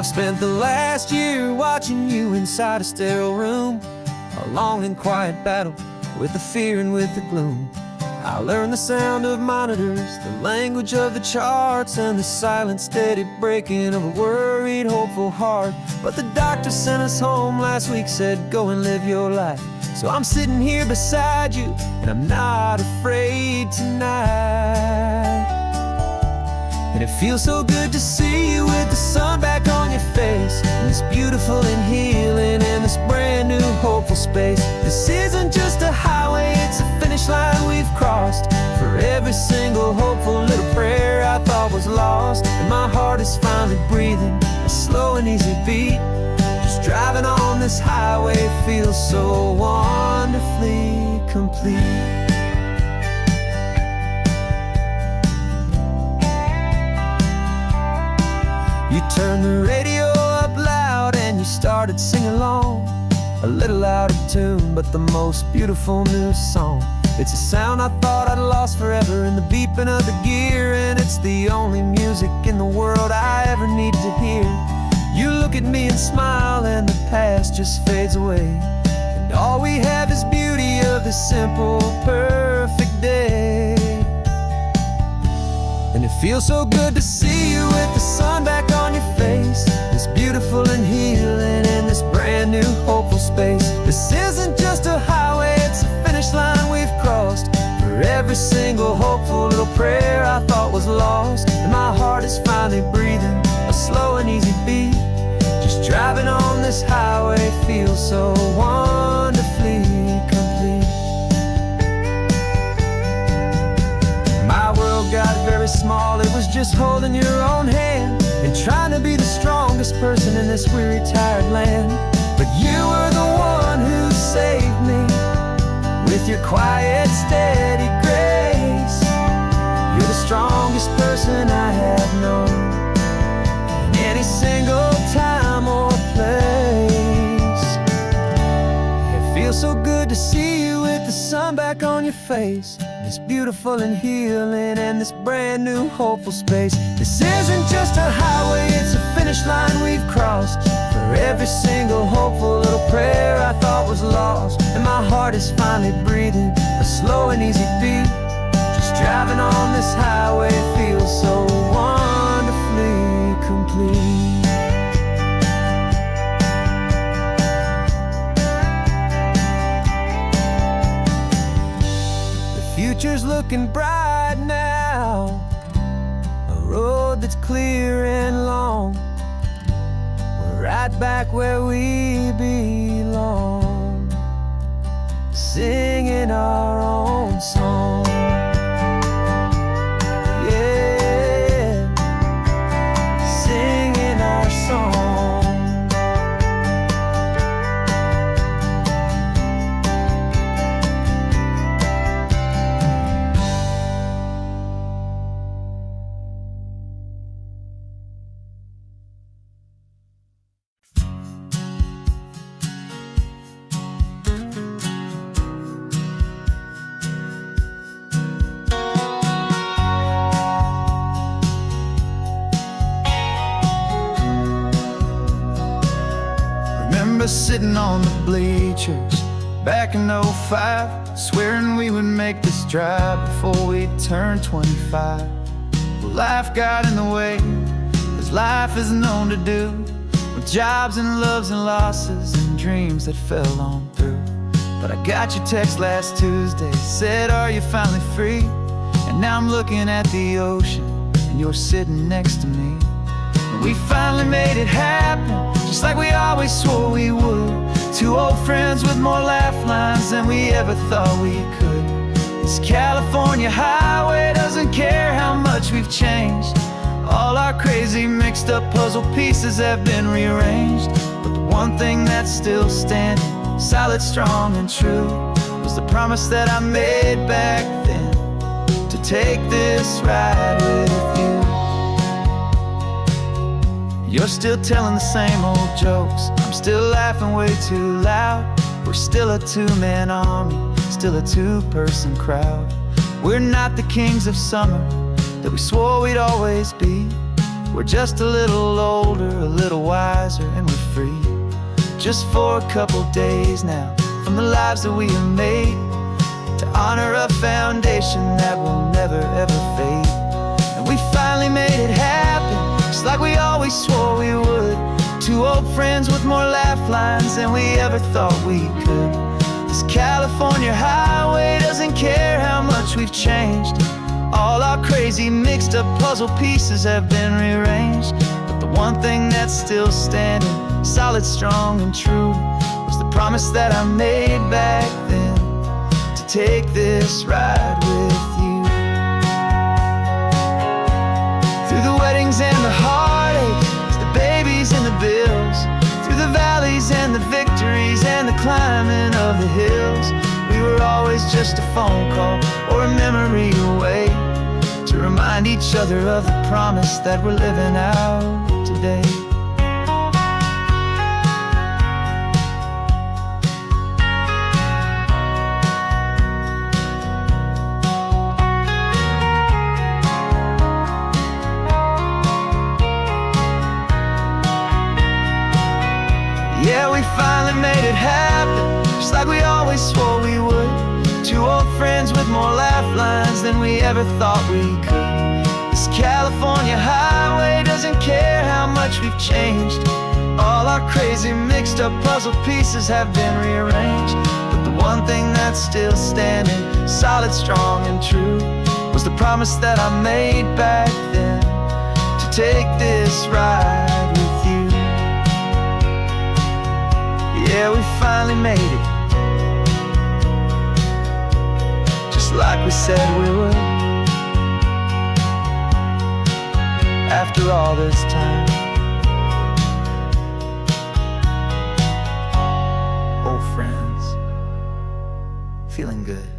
I've spent the last year watching you inside a sterile room, a long and quiet battle with the fear and with the gloom. I learned the sound of monitors, the language of the charts, and the silent, steady breaking of a worried, hopeful heart. But the doctor sent us home last week, said, go and live your life. So I'm sitting here beside you, and I'm not afraid tonight. And it feels so good to see you with the sun back on your face, and this beautiful and healing in this brand new hopeful space. This isn't just a highway, it's a finish line we've crossed. For every single hopeful little prayer I thought was lost, and my heart is finally breathing a slow and easy beat. Just driving on this highway feels so wonderfully complete. You turned the radio up loud and you started singing along, a little out of tune, but the most beautiful new song. It's a sound I thought I'd lost forever in the beeping of the gear, and it's the only music in the world I ever need to hear. You look at me and smile, and the past just fades away, and all we have is beauty of this simple, perfect day. And it feels so good to see you with the sun back on your face, this beautiful and healing in this brand new hopeful space. This isn't just a highway, it's a finish line we've crossed. For every single hopeful little prayer I thought was lost, and my heart is finally breathing a slow and easy beat. Just driving on this highway feels so wonderfully complete. My world got very small, it was just holding your own hand and trying to be the strongest person in this weary, tired land. But you were the one who saved me with your quiet, steady grace. You're the strongest person I have known in any single time or place. It feels so good to see you with the sun back on your face, this beautiful and healing and this brand new hopeful space. This isn't just a highway, it's a finish line we've crossed. For every single hopeful little prayer I thought was lost, and my heart is finally breathing a slow and easy beat. Just driving on this highway feels so wonderfully complete. Future's looking bright now, a road that's clear and long. We're right back where we belong, singing our own song. Yeah, singing our song. Sitting on the bleachers back in '05, swearing we would make this drive before we turned 25. Well, life got in the way, as life is known to do, with jobs and loves and losses and dreams that fell on through. But I got your text last Tuesday, said, are you finally free? And now I'm looking at the ocean, and you're sitting next to me. And we finally made it happen, just like we always swore we would. Two old friends with more laugh lines than we ever thought we could. This California highway doesn't care how much we've changed. All our crazy mixed up puzzle pieces have been rearranged, but the one thing that's still standing, solid, strong and true, was the promise that I made back then, to take this ride with you. You're still telling the same old jokes, I'm still laughing way too loud. We're still a two-man army, still a two-person crowd. We're not the kings of summer that we swore we'd always be, We're just a little older, a little wiser, and we're free. Just for a couple days now, from the lives that we have made, to honor a foundation that will never ever fade. And we finally made it happen, just like we always swore we would. Two old friends with more laugh lines than we ever thought we could. This California highway doesn't care how much we've changed. All our crazy mixed up puzzle pieces have been rearranged. But the one thing that's still standing, solid, strong, and true, was the promise that I made back then, to take this ride with you. Through the weddings and the heartaches, the babies and the bills, through the valleys and the victories and the climbing of the hills, we were always just a phone call or a memory away, to remind each other of the promise that we're living out today. Yeah, we finally made it happen, just like we always swore we would. Two old friends with more laugh lines than we ever thought we could. This California highway doesn't care how much we've changed. All our crazy mixed up puzzle pieces have been rearranged. But the one thing that's still standing, solid, strong, and true, was the promise that I made back then, to take this ride with you. Yeah, we finally made it, just like we said we would. After all this time, old friends, feeling good.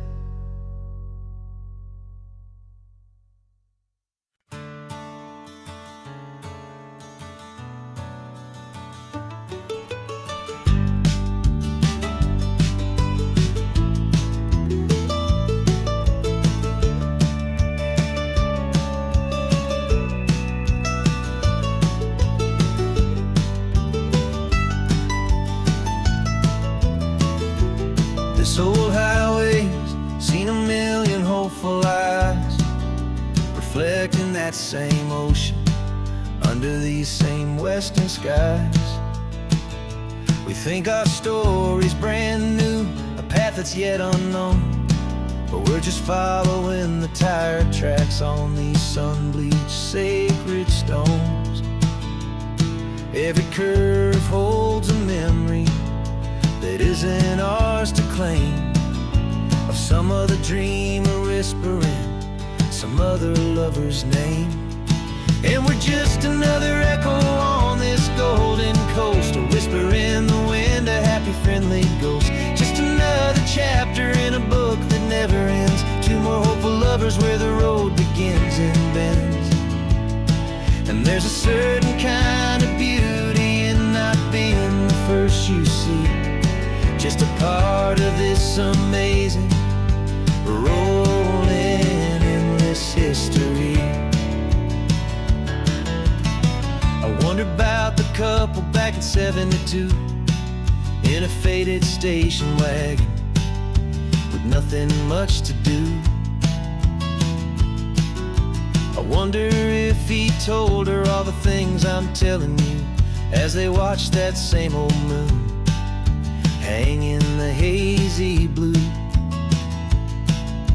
This old highway's seen a million hopeful eyes, reflecting that same ocean under these same western skies. We think our story's brand new, a path that's yet unknown, but we're just following the tire tracks on these sun-bleached sacred stones. Every curve holds a memory that isn't ours to claim, of some other dreamer whispering some other lover's name. And we're just another echo on this golden coast, a whisper in the wind, a happy friendly ghost. Just another chapter in a book that never ends, two more hopeful lovers where the road begins and bends. And there's a certain kind of beauty in not being the first you see, just a part of this amazing, rolling endless history. I wonder about the couple back in '72, in a faded station wagon with nothing much to do. I wonder if he told her all the things I'm telling you, as they watched that same old moon hang in the hazy blue.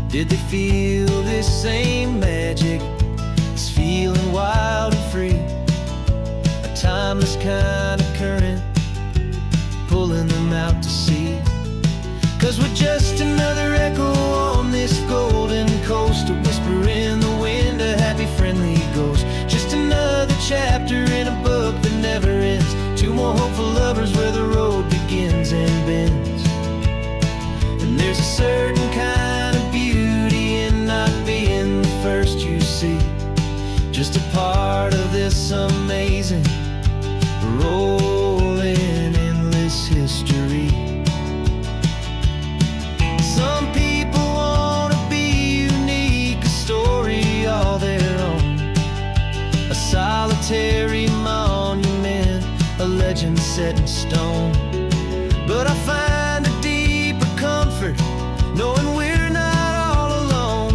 Did they feel this same magic, this feeling wild and free, a timeless kind of current pulling them out to sea? 'Cause we're just another echo on this golden coast, a whisper in the wind, a happy friendly ghost. Just another chapter in a book that never ends, two more hopeful lovers where the road begins and bends. And there's a certain kind of beauty in not being the first you see, just a part of this amazing, rolling endless history. Some people want to be unique, a story all their own, a solitary set in stone. But I find a deeper comfort knowing we're not all alone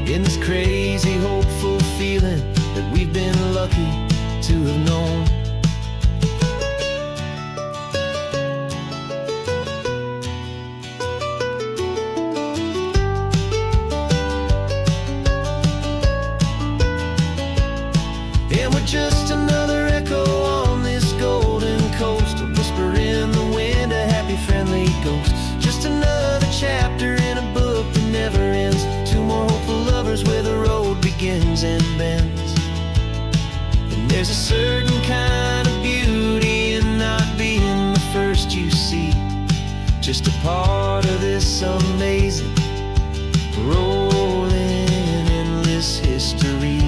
in this crazy, hopeful feeling that we've been lucky to have known. And we're just another echo on this golden coast, a whisper in the wind, a happy, friendly ghost. Just another chapter in a book that never ends. Two more hopeful lovers where the road begins and bends. And there's a certain kind of beauty in not being the first you see, just a part of this amazing, rolling, endless history.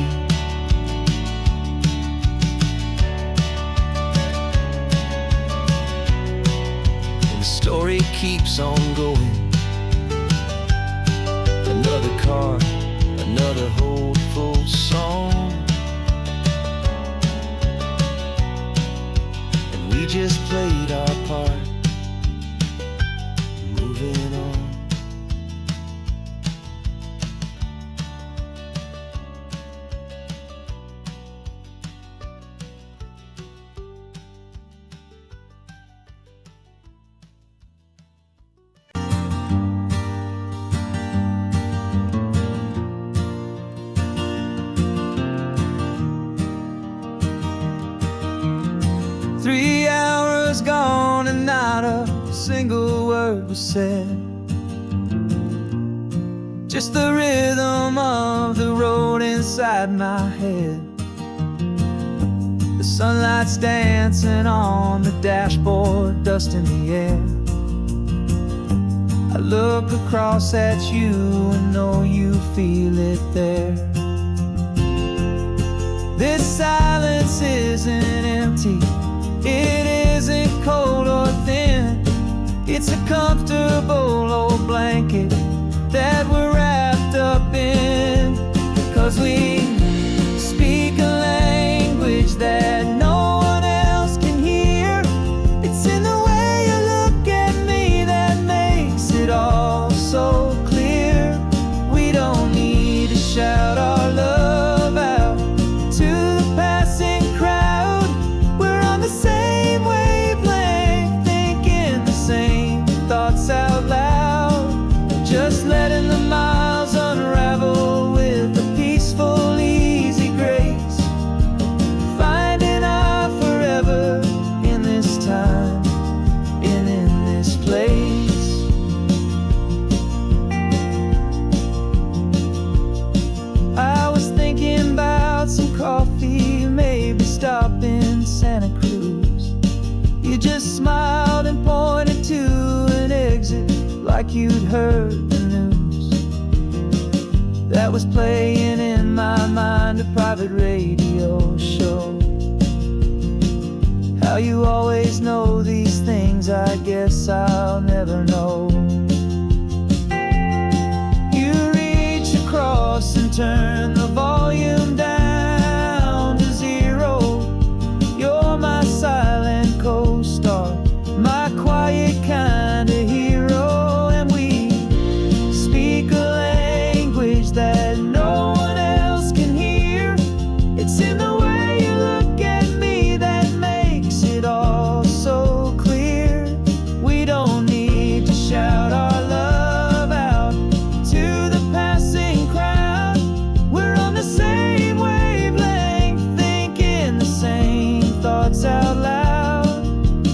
Story keeps on going. Another card, another hopeful song, and we just played our part, moving on. Three hours gone and not a single word was said. Just the rhythm of the road inside my head. The sunlight's dancing on the dashboard, dust in the air. I look across at you and know you feel it there. This silence isn't empty, it isn't cold or thin. It's a comfortable old blanket that we're wrapped up in. 'Cause we speak a language that no one else can hear. It's in the way you look at me that makes it all so clear. We don't need to shout our love out to the passing crowd. We're on the same wavelength, thinking the same thoughts out loud. Just letting the miles unravel with a peaceful, easy grace. Finding our forever in this time and in this place. I was thinking about some coffee, maybe stop in Santa Cruz. You just smiled and pointed to an exit like you'd heard the news. That was playing in my mind, a private radio show. How you always know these things, I guess I'll never know. You reach across and turn the volume down to zero. You're my silent co-star, my quiet kind of hero. And we speak a language that no one else can hear. It's in the way you look at me that makes it all so clear. We don't need to shout our love out to the passing crowd. We're on the same wavelength, thinking the same thoughts out loud.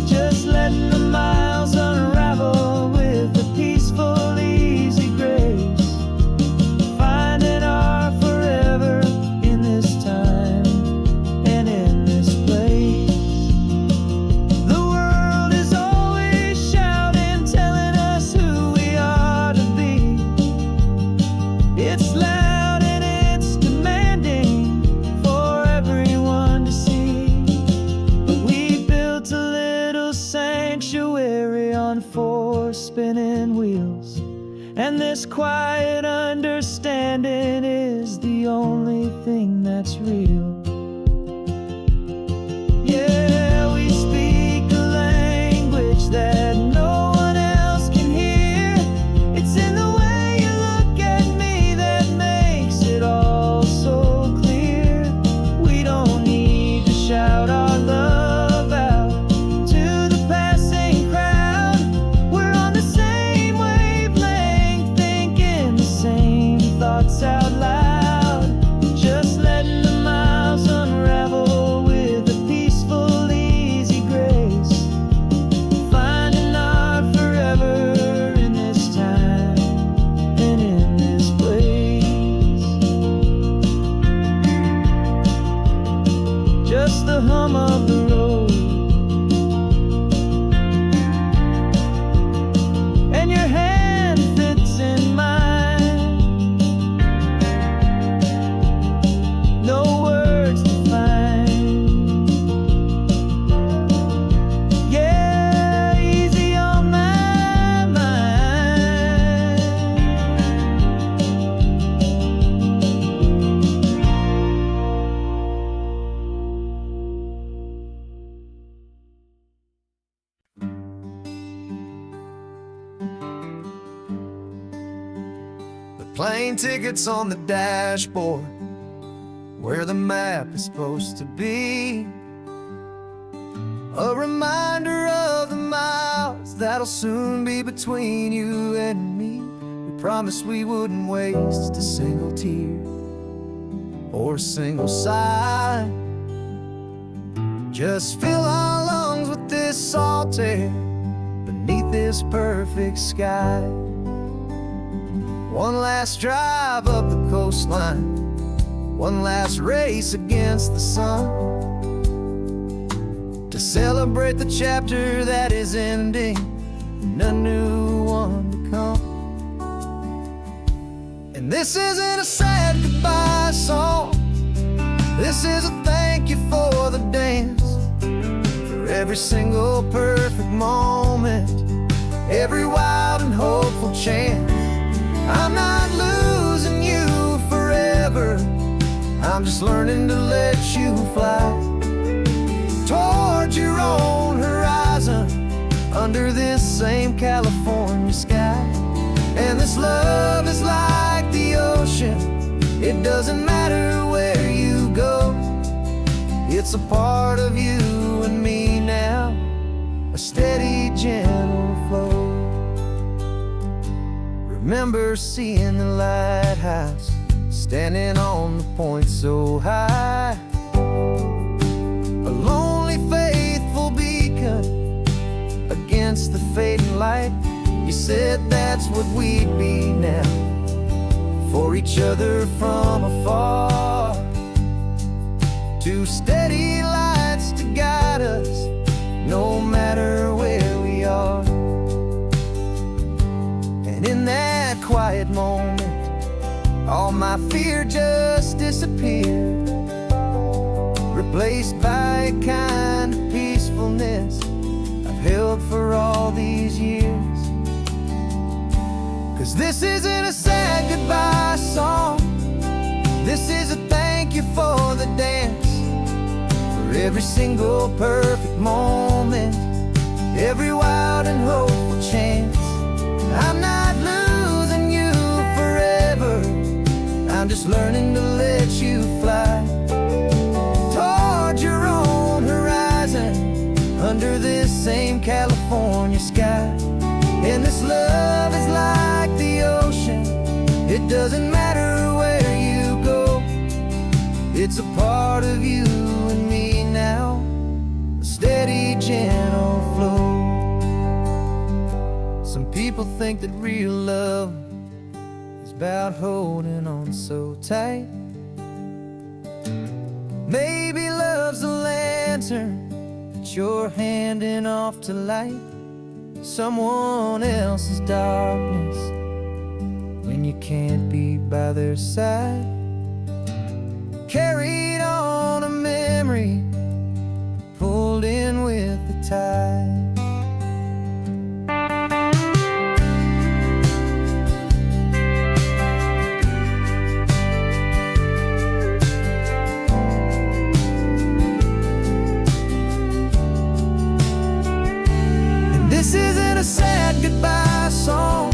Just letting the miles unravel with a peaceful, easy grace. Finding our forever in this time and in this place. The world is always shouting, telling us who we are to be. It's loud and it's demanding for everyone to see. But we built a little sanctuary on four spinning wheels, and this quiet understanding is the only thing that's real. Yeah, we speak a plane tickets on the dashboard, where the map is supposed to be. A reminder of the miles that'll soon be between you and me. We promised we wouldn't waste a single tear or a single sigh. Just fill our lungs with this salt air beneath this perfect sky. One last drive up the coastline, one last race against the sun, to celebrate the chapter that is ending and a new one to come. And this isn't a sad goodbye song, this is a thank you for the dance, for every single perfect moment, every wild and hopeful chance. I'm not losing you forever, I'm just learning to let you fly towards your own horizon, under this same California sky. And this love is like the ocean, it doesn't matter where you go, it's a part of you and me now, a steady, gentle flow. Remember seeing the lighthouse, standing on the point so high, a lonely, faithful beacon against the fading light. You said that's what we'd be now, for each other from afar. Two steady lights to guide us, no matter where we are. And in that quiet moment, all my fear just disappeared, replaced by a kind of peacefulness I've held for all these years. 'Cause this isn't a sad goodbye song, this is a thank you for the dance, for every single perfect moment, every wild and hopeful chance. I'm not losing you forever, I'm just learning to let you fly towards your own horizon, under this same California sky. And this love is like the ocean, it doesn't matter where you go, it's a part of you and me now, a steady, gentle flow. Some people think that real love is about holding on so tight. Maybe love's a lantern that you're handing off to light someone else's darkness when you can't be by their side. Carried on a memory, pulled in with the tide. This isn't a sad goodbye song,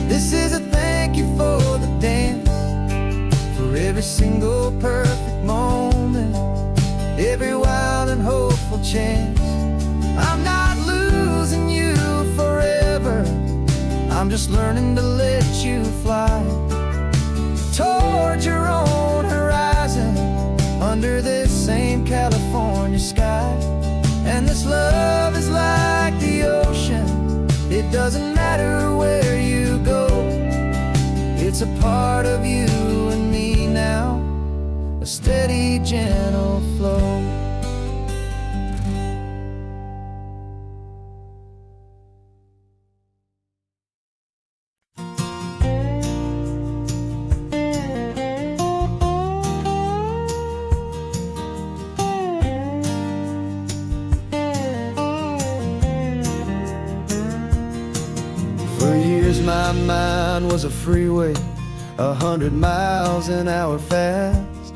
this is a thank you for the dance, for every single perfect moment, every wild and hopeful chance. I'm not losing you forever, I'm just learning to let you fly towards your own horizon, under this same California sky. And this love is like the ocean, it doesn't matter where you go, it's a part of you and me now, a steady, gentle flow. For years my mind was a freeway, 100 miles an hour fast,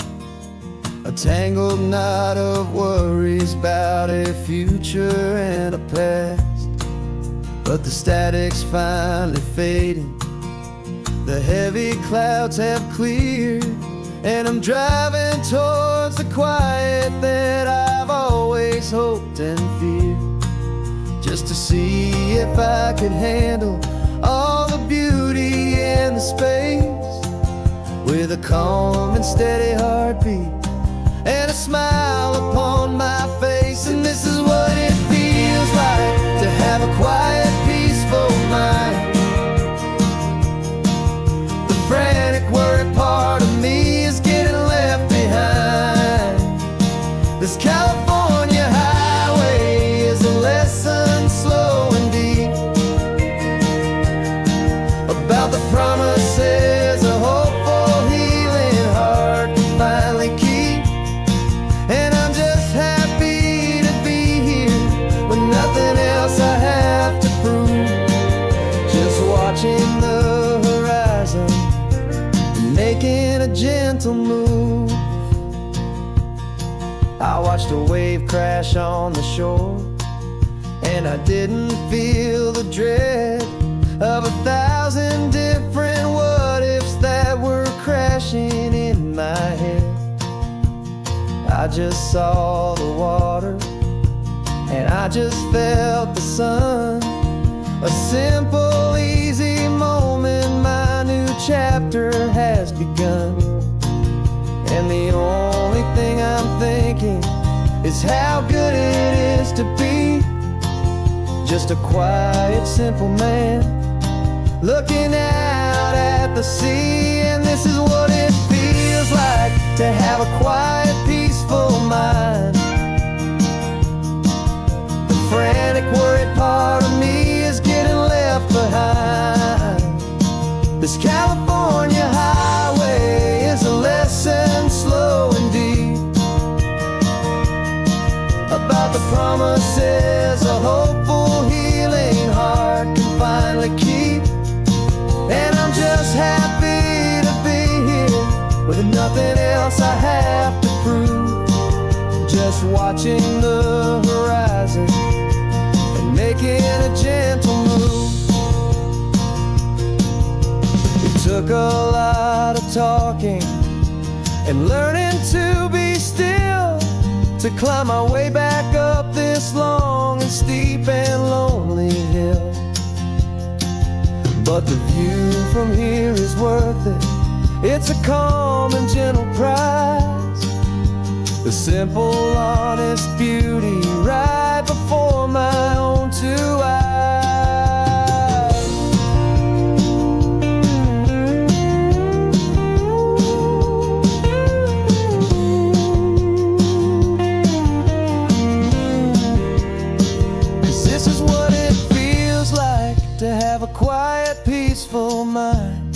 a tangled knot of worries about a future and a past. But the static's finally fading, The heavy clouds have cleared, and I'm driving towards the quiet that I've always hoped and feared, just to see if I could handle all the beauty and the space, with a calm and steady heartbeat and a smile upon my face. And this is what it feels like to have a quiet, peaceful mind. The frantic, worried part of me is getting left behind. This California highway is a lesson, slow and deep, about the promises a hopeful, healing heart can finally keep. And I'm just happy to be here with nothing else I have to prove, just watching the horizon and making a gentle move. I watched a wave crash on the shore, and I didn't feel the dread of 1,000 different what-ifs that were crashing in my head. I just saw the water, and I just felt the sun. A simple, easy moment, my new chapter has begun. And the only thing I'm thinking is how good it is to be just a quiet, simple man looking out at the sea. And this is what it feels like to have a quiet, peaceful mind. The frantic, worried part of me is getting left behind. This California highway is a lesson, slow and deep, about the promises a hopeful, healing heart can finally keep. And I'm just happy to be here with nothing else I have to prove, just watching the horizon and making a gentle move. It took a lot of talking and learning to be still to climb my way back up this long and steep and lonely hill. But the view from here is worth it. It's a calm and gentle prize, the simple, honest beauty right before my own two eyes. To have a quiet, peaceful mind.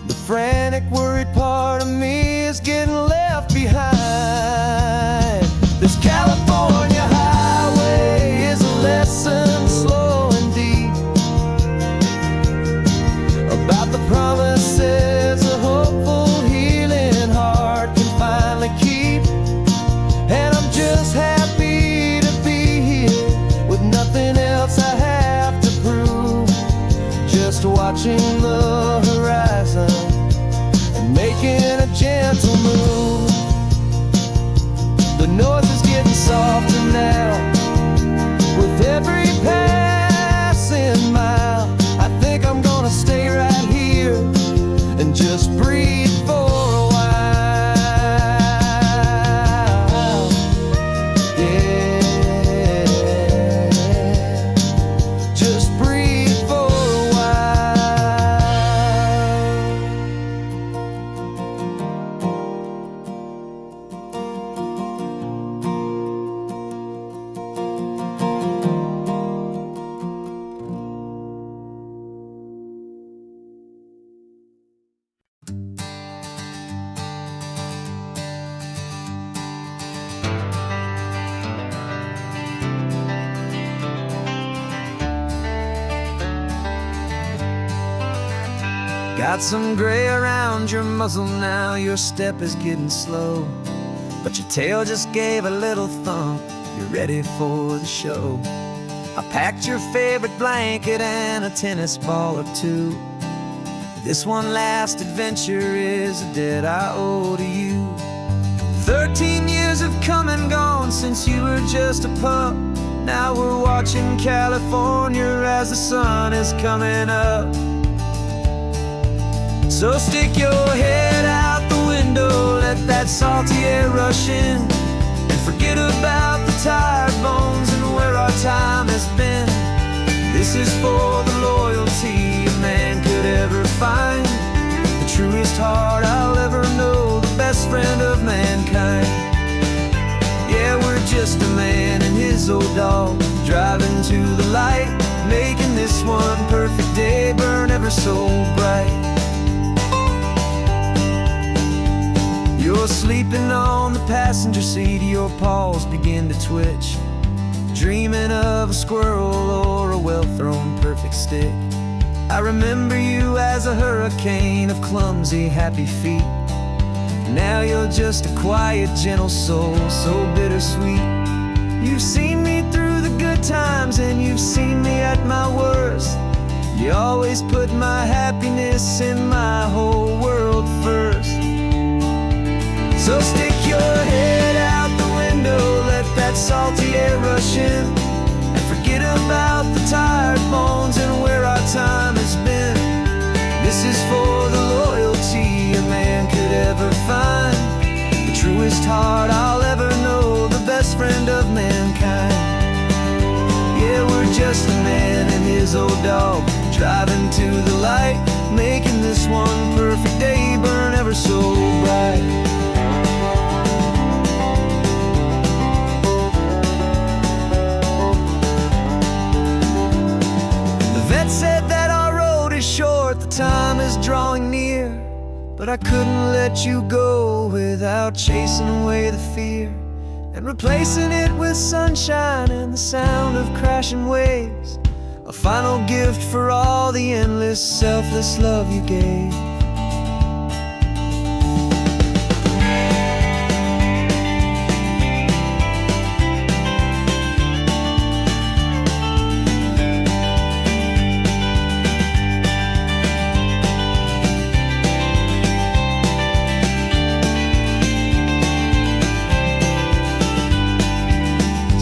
The frantic, worried part of me is getting left behind. This California highway is a lesson, slow and deep, about the promises a hopeful, healing heart can finally keep. And I'm just happy to be here with nothing else I have to prove, just watching the horizon and making a gentle move. The noise is getting softer now with every passing mile. I think I'm gonna stay right here and just breathe for a while. Got some gray around your muzzle now, your step is getting slow, but your tail just gave a little thump, you're ready for the show. I packed your favorite blanket and a tennis ball or two. This one last adventure is a debt I owe to you. 13 years have come and gone since you were just a pup. Now we're watching California as the sun is coming up. So stick your head out the window, let that salty air rush in, and forget about the tired bones and where our time has been. This is for the loyalty a man could ever find, the truest heart I'll ever know, the best friend of mankind. Yeah, we're just a man and his old dog, driving to the light, making this one perfect day burn ever so bright. You're sleeping on the passenger seat, your paws begin to twitch, dreaming of a squirrel or a well-thrown perfect stick. I remember you as a hurricane of clumsy, happy feet. Now you're just a quiet, gentle soul, so bittersweet. You've seen me through the good times and you've seen me at my worst. You always put my happiness in my whole world first. So stick your head out the window, let that salty air rush in, and forget about the tired bones and where our time has been. This is for the loyalty a man could ever find, the truest heart I'll ever know, the best friend of mankind. Yeah, we're just a man and his old dog, driving to the light, making this one perfect day burn ever so bright. Said that our road is short, the time is drawing near, but I couldn't let you go without chasing away the fear and replacing it with sunshine and the sound of crashing waves, a final gift for all the endless, selfless love you gave.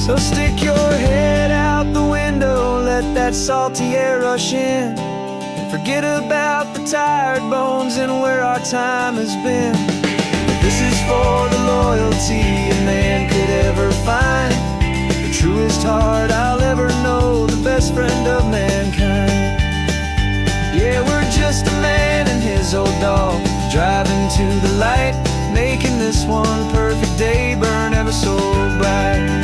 So stick your head out the window, let that salty air rush in, and forget about the tired bones and where our time has been. This is for the loyalty a man could ever find, the truest heart I'll ever know, the best friend of mankind. Yeah, we're just a man and his old dog, driving to the light, making this one perfect day burn ever so bright.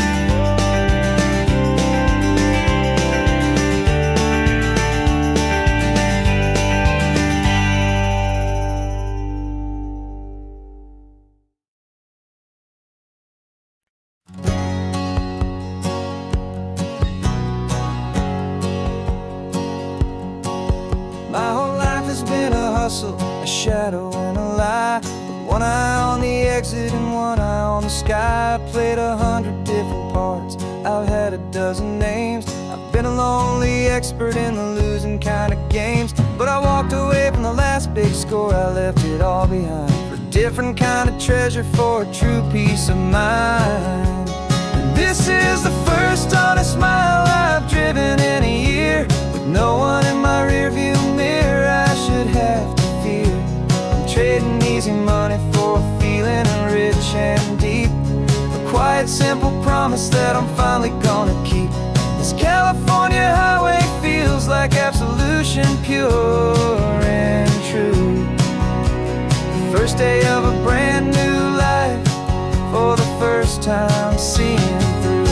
My whole life has been a hustle, a shadow and a lie, with one eye on the exit and one eye on the sky. I played 100 different parts, I've had a dozen names, I've been a lonely expert in the losing kind of games, but I walked away from the last big score, I left it all behind for a different kind of treasure, for a true peace of mind. And this is the first honest smile I've driven in a year, with no one in my rearview mirror I should have to fear. I'm trading easy money for a feeling rich and deep, a quiet simple promise that I'm finally gonna keep. This California highway feels like absolution, pure and true. The first day of a brand new life, for the first time seeing through.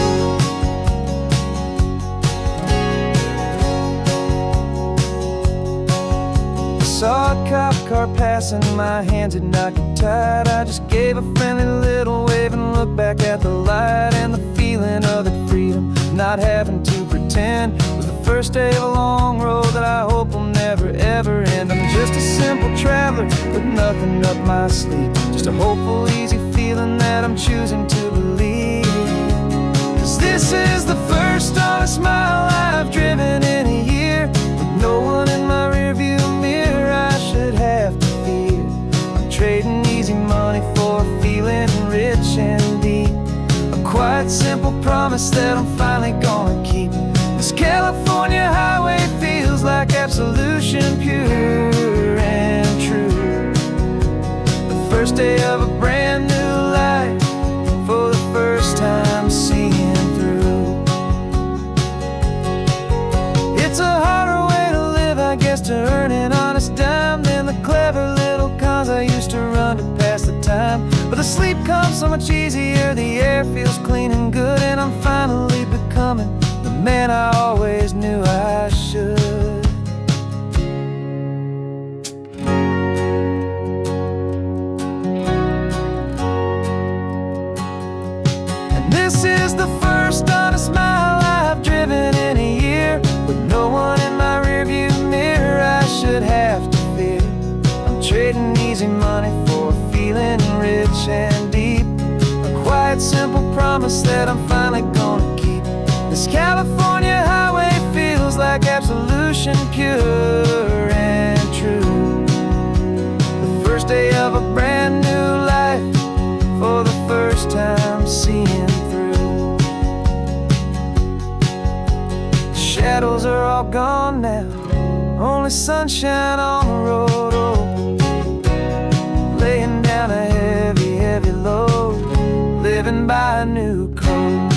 Saw a cop car passing, my hands had not got tied. I just gave a friendly little wave and looked back at the light, and the feeling of the freedom, not having to pretend, was the first day of a long road that I hope will never ever end. I'm just a simple traveler with nothing up my sleeve, just a hopeful, easy feeling that I'm choosing to believe. 'Cause this is the first honest smile quiet, simple promise that I'm finally gonna keep. This California highway feels like absolution, pure and true. The first day of a brand new life, for the first time seeing through. It's a harder way to live, I guess, to earn an honest dime than the clever little cons I used to run to pass the time. But the sleep comes so much easier, the air feels clean and good, and I'm finally becoming the man I always knew I should. And this is the first honest mile I've driven in a year, with no one in my rearview mirror I should have to fear. I'm trading easy money for a feeling rich and deep, a quiet, simple promise that I'm finally gonna keep. This California highway feels like absolution, pure and true. The first day of a brand new life, for the first time seeing through. The shadows are all gone now, only sunshine on the road. Oh, laying down a heavy, heavy load, living by a new code.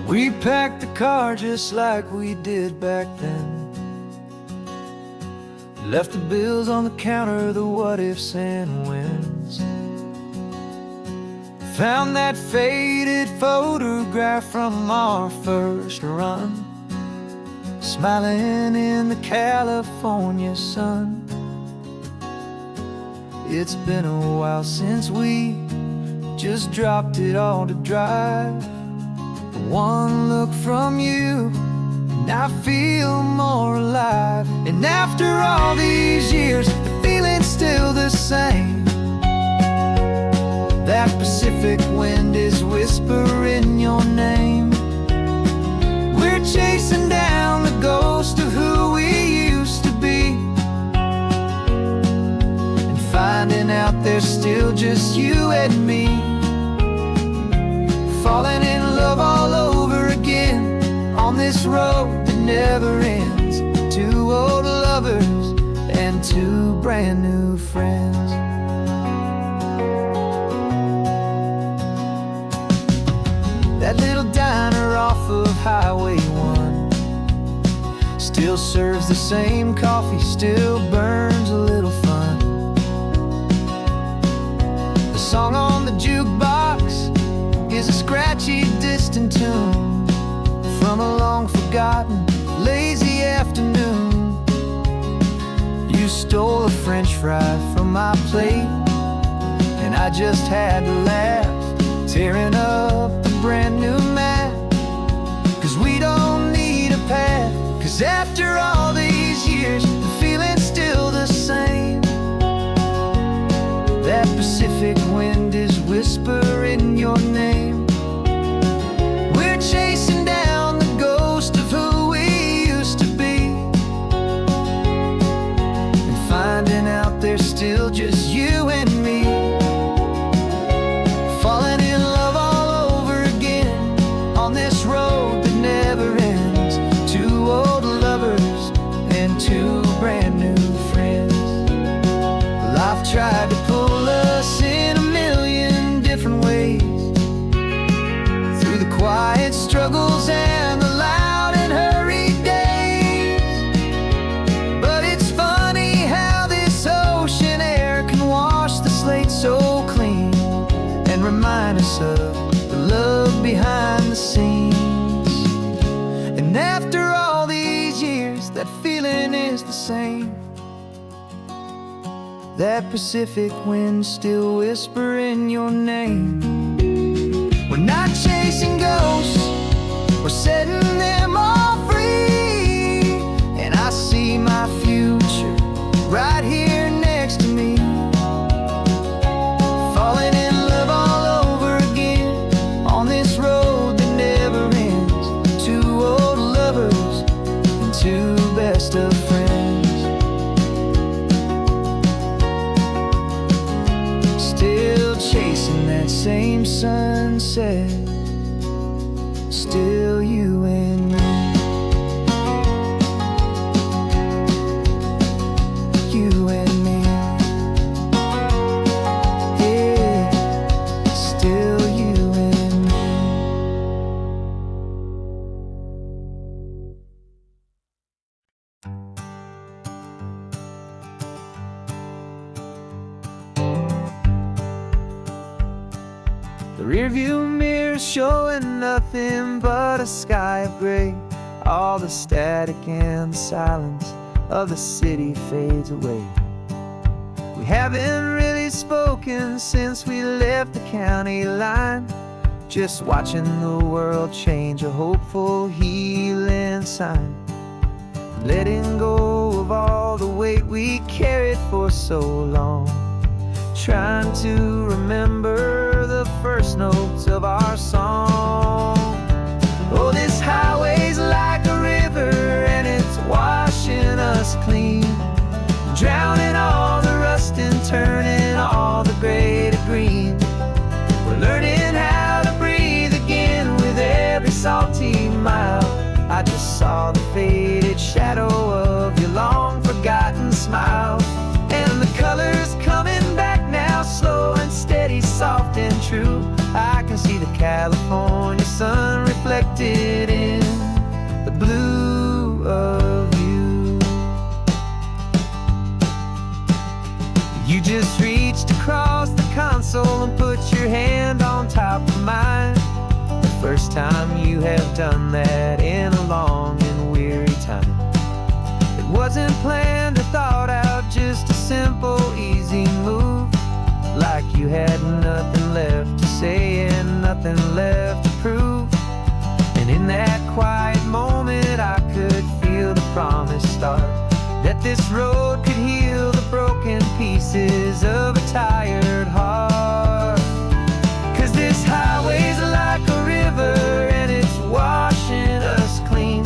We packed the car just like we did back then, left the bills on the counter, the what ifs and whens. Found that faded photograph from our first run, smiling in the California sun. It's been a while since we just dropped it all to drive. One look from you, and I feel more alive. And after all these years, the feeling's still the same. That Pacific wind is whispering your name. We're chasing down the ghost of who we used to be, and finding out there's still just you and me. Falling in love all over again on this road that never ends. Two old lovers and two brand new friends. That little diner off of Highway 1 still serves the same coffee, still burns a little fun. The song on the jukebox is a scratchy, distant tune from a long-forgotten, lazy afternoon. You stole a French fry from my plate, and I just had to laugh, tearing up the brand new map. 'Cause we don't need a path, 'cause after all these years, the feeling's still the same. That Pacific wind is whispering your name. We're chasing down the ghost of who we used to be, and finding out there's still just you and me. Falling in love all over again on this road that never ends. Two old lovers and two brand new friends. Life tried to pull us in a million different ways, through the quiet struggles and the loud and hurried days. But it's funny how this ocean air can wash the slate so clean, and remind us of the love behind the scenes. And after all these years, that feeling is the same. That Pacific wind still whispering your name. We're not chasing ghosts, we're setting them all free. And I see my right here next to me, falling in love all over again on this road that never ends. Two old lovers and two best of friends, still chasing that same sunset, still you and me. You and me, yeah, still you and me. The rearview mirror showing nothing but a sky of gray. All the static and the silence of the city fades away. We haven't really spoken since we left the county line, just watching the world change, a hopeful healing sign. Letting go of all the weight we carried for so long, trying to remember the first notes of our song. Oh, this highway's like a river and it's washing us clean, drowning all the rust and turning all the gray to green. We're learning how to breathe again with every salty mile. I just saw the faded shadow of your long forgotten smile, and the colors coming back now, slow and steady, soft and true. I can see the California sun reflected in the blue of you. You just reached across the console and put your hand on top of mine. The first time you have done that in a long and weary time. It wasn't planned or thought out, just a simple, easy move. Like you had nothing left to say and nothing left to prove. And in that quiet moment I could feel the promise start, that this road could heal the broken pieces of a tired heart. 'Cause this highway's like a river and it's washing us clean,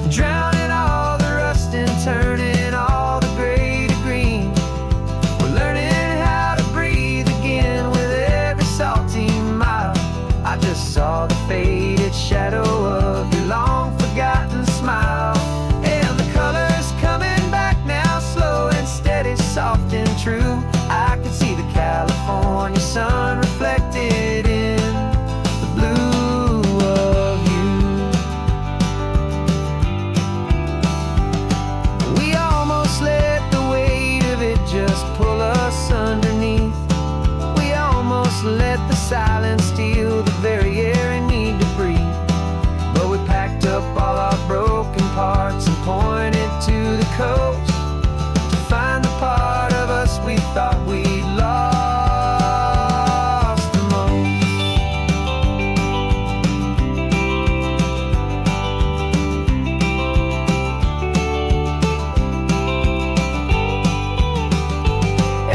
drowning all the rust and turning all the gray to green. We're learning how to breathe again with every salty mile. I just saw the faded shadow of your long forgotten smile, and the colors coming back now, slow and steady, soft and true. I can see the California sun reflected in the blue of you. We almost let the weight of it just pull us underneath. We almost let the silence steal the very air we need to breathe. But we packed up all our broken parts and pointed to the coast to find the part of us we thought we'd lost the most.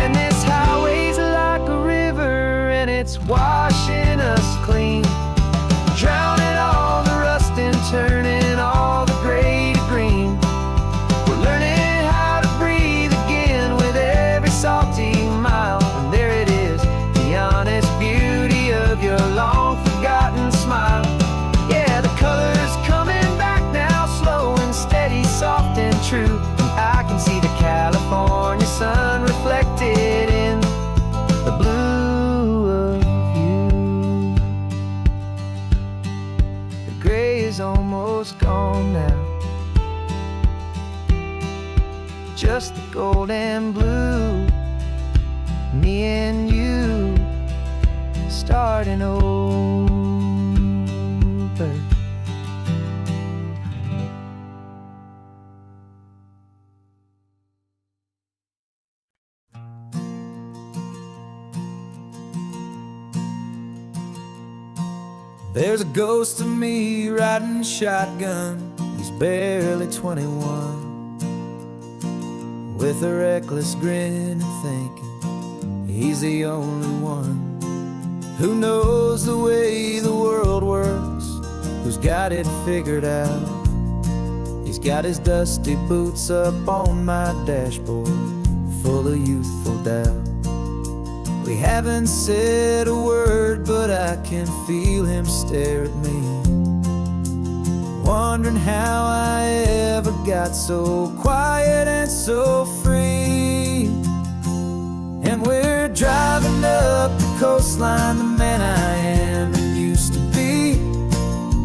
And this highway's like a river and it's washing us clean, drowning all the rust and turning all the gray to green. We're learning how to breathe again with every salty mile. And there it is, the honest beauty of your long forgotten smile. Yeah, the colors coming back now, slow and steady, soft and true. I can see the California sun reflected in the blue of you. The gray is almost gone now, just the gold and blue. Me and you starting over. There's a ghost of me riding shotgun. He's barely 21. with a reckless grin and thinking he's the only one who knows the way the world works, who's got it figured out. He's got his dusty boots up on my dashboard, full of youthful doubt. We haven't said a word, but I can feel him stare at me, wondering how I ever got so quiet and so free. And we're driving up the coastline, the man I am and used to be.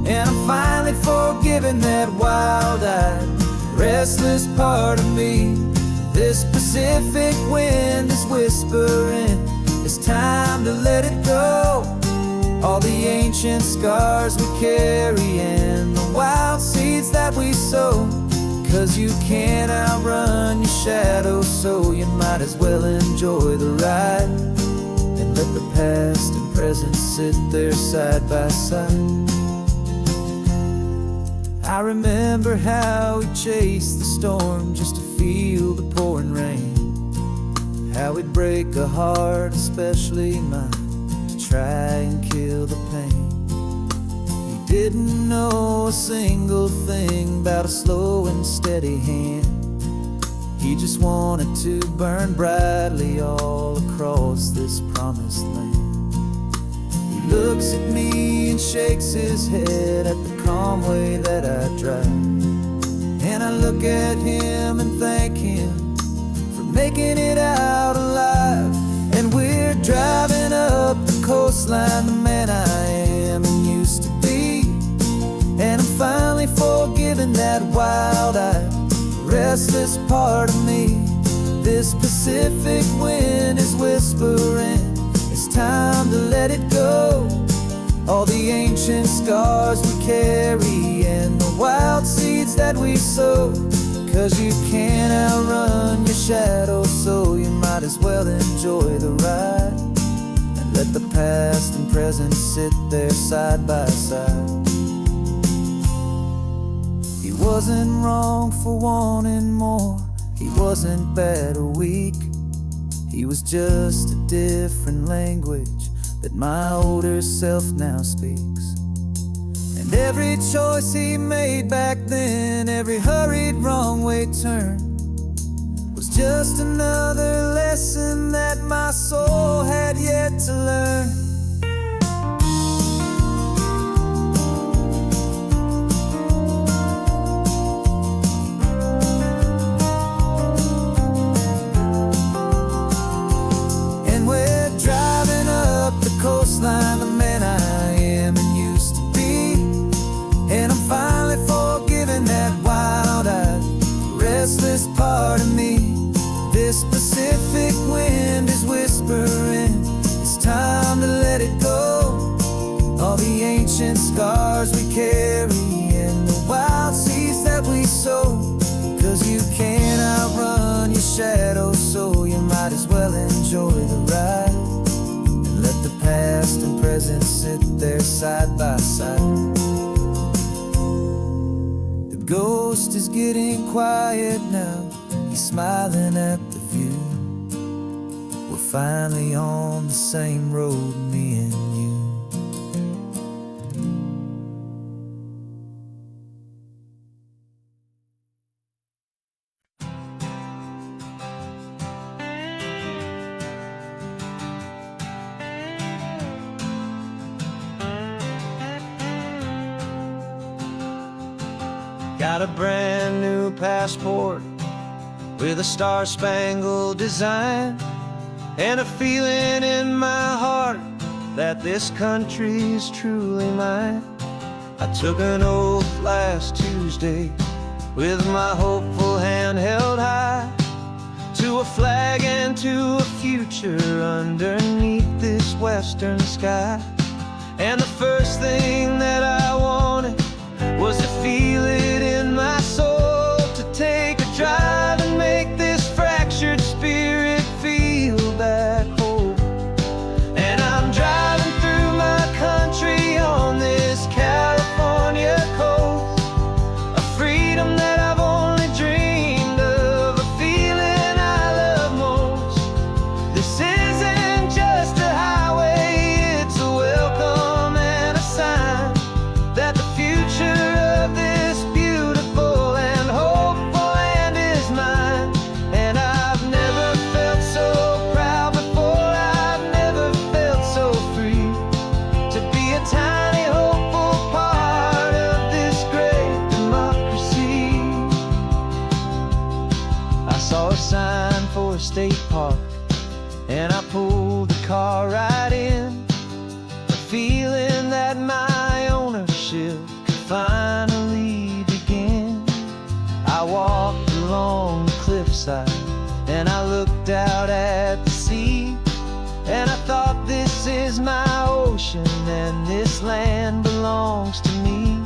And I'm finally forgiving that wild-eyed, restless part of me. This Pacific wind is whispering, it's time to let it go. All the ancient scars we carry and the wild seeds that we sow. 'Cause you can't outrun your shadow, so you might as well enjoy the ride and let the past and present sit there side by side. I remember how we chased the storm just to feel the pouring rain, how we'd break a heart, especially mine, to try and kill the pain. He didn't know a single thing about a slow and steady hand. He just wanted to burn brightly all across this promised land. He looks at me and shakes his head at the calm way that I drive, and I look at him and thank him for making it out alive. And we're driving up the coastline, the man I am and used to be. And I'm finally forgiving that wild-eyed, restless part of me. This Pacific wind is whispering, it's time to let it go. All the ancient scars we carry and the wild seeds that we sow. 'Cause you can't outrun your shadow, so you might as well enjoy the ride and let the past and present sit there side by side. He wasn't wrong for wanting more, he wasn't bad or weak. He was just a different language that my older self now speaks. And every choice he made back then, every hurried wrong way turn, was just another lesson that my soul had yet to learn. Coastline, the man I am and used to be. And I'm finally forgiving that wild-eyed, restless part of me. This Pacific wind is whispering, it's time to let it go. All the ancient scars we carry and the wild seeds that we sow. 'Cause you can't outrun your shadow, so you might as well enjoy the ride. Let the past and present sit there side by side. The ghost is getting quiet now, he's smiling at the view. We're finally on the same road, me and you. Got a brand new passport with a star-spangled design, and a feeling in my heart that this country's truly mine. I took an oath last Tuesday with my hopeful hand held high, to a flag and to a future underneath this western sky. And the first thing that I wanted was to feel it in my soul, to take a drive and make this fractured spirit feel back home. And I'm driving through my country on this California coast, a freedom that I've only dreamed of, a feeling saw a sign for a state park, and I pulled the car right in, feeling that my ownership could finally begin. I walked along the cliffside and I looked out at the sea, and I thought, this is my ocean and this land belongs to me.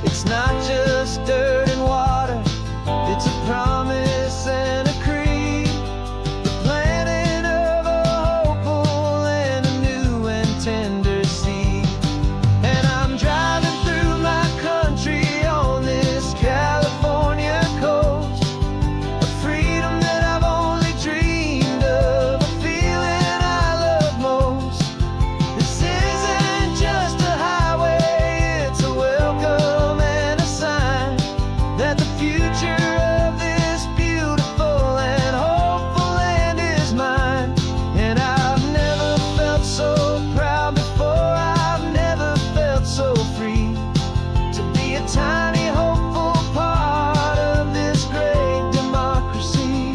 It's not just dirt and water, it's a promise and a creed, the planting of a hopeful and a new and tender seed. And I'm driving through my country on this California coast, a freedom that I've only dreamed of, a feeling I love most. This isn't just a highway, it's a welcome and a sign that the future of this beautiful and hopeful land is mine. And I've never felt so proud before, I've never felt so free to be a tiny hopeful part of this great democracy.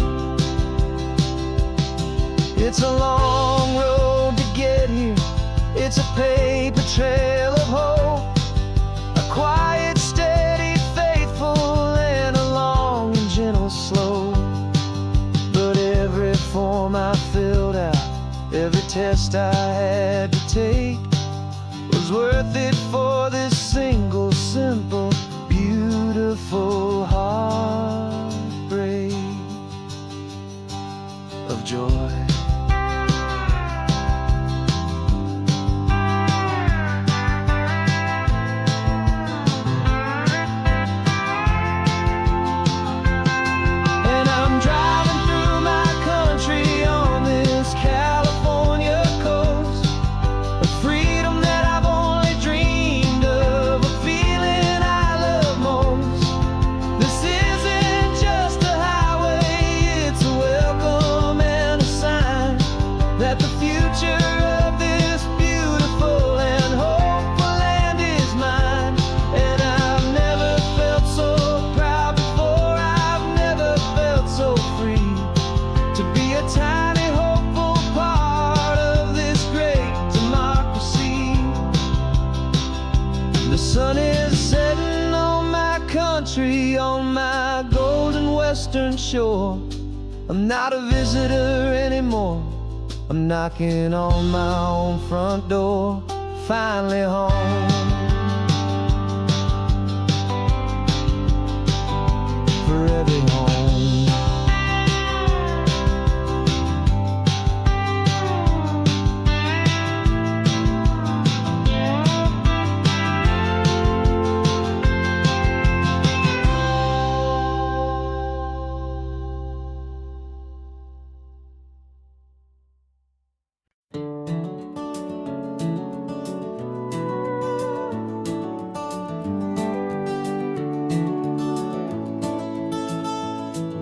It's a long road to get here, it's a paper trail of hope, a quiet, steady, faithful, and a long and gentle slope. But every form I filled out, every test I had to take, was worth it for this single, simple, beautiful heartbreak of joy. And I'm driving through my country on this California coast, a freedom that I've only dreamed of, a feeling I love most. This isn't just a highway, it's a welcome and a sign that the future of this beautiful and hopeful land is mine. And I've never felt so proud before, I've never felt so free to be a tiny hopeful part of this great democracy. The sun is setting on my country, on my golden western shore. I'm not a visitor anymore, I'm knocking on my own front door, finally home. Forever home.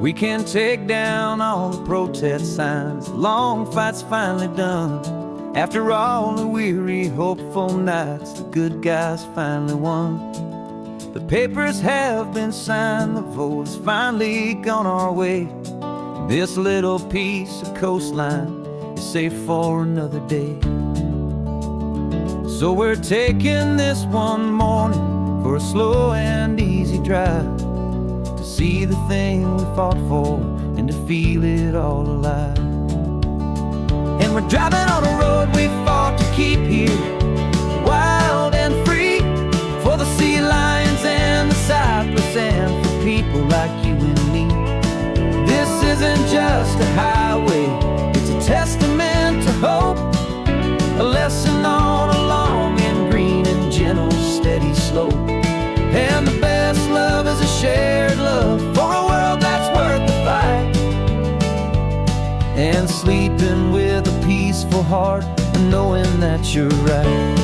We can take down all the protest signs, long fight's finally done. After all the weary, hopeful nights, the good guys finally won. The papers have been signed, the vote has finally gone our way. This little piece of coastline is safe for another day. So we're taking this one morning for a slow and easy drive, to see the thing we fought for and to feel it all alive. And we're driving on a road we fought to keep here, wild and free, for the sea lions and the cypress and for people like you and me. This isn't just a highway, it's a testament to hope, a lesson on a long and green and gentle steady slope. And the best love is a shared love for a world that's worth the fight, and sleeping with a peaceful heart and knowing that you're right.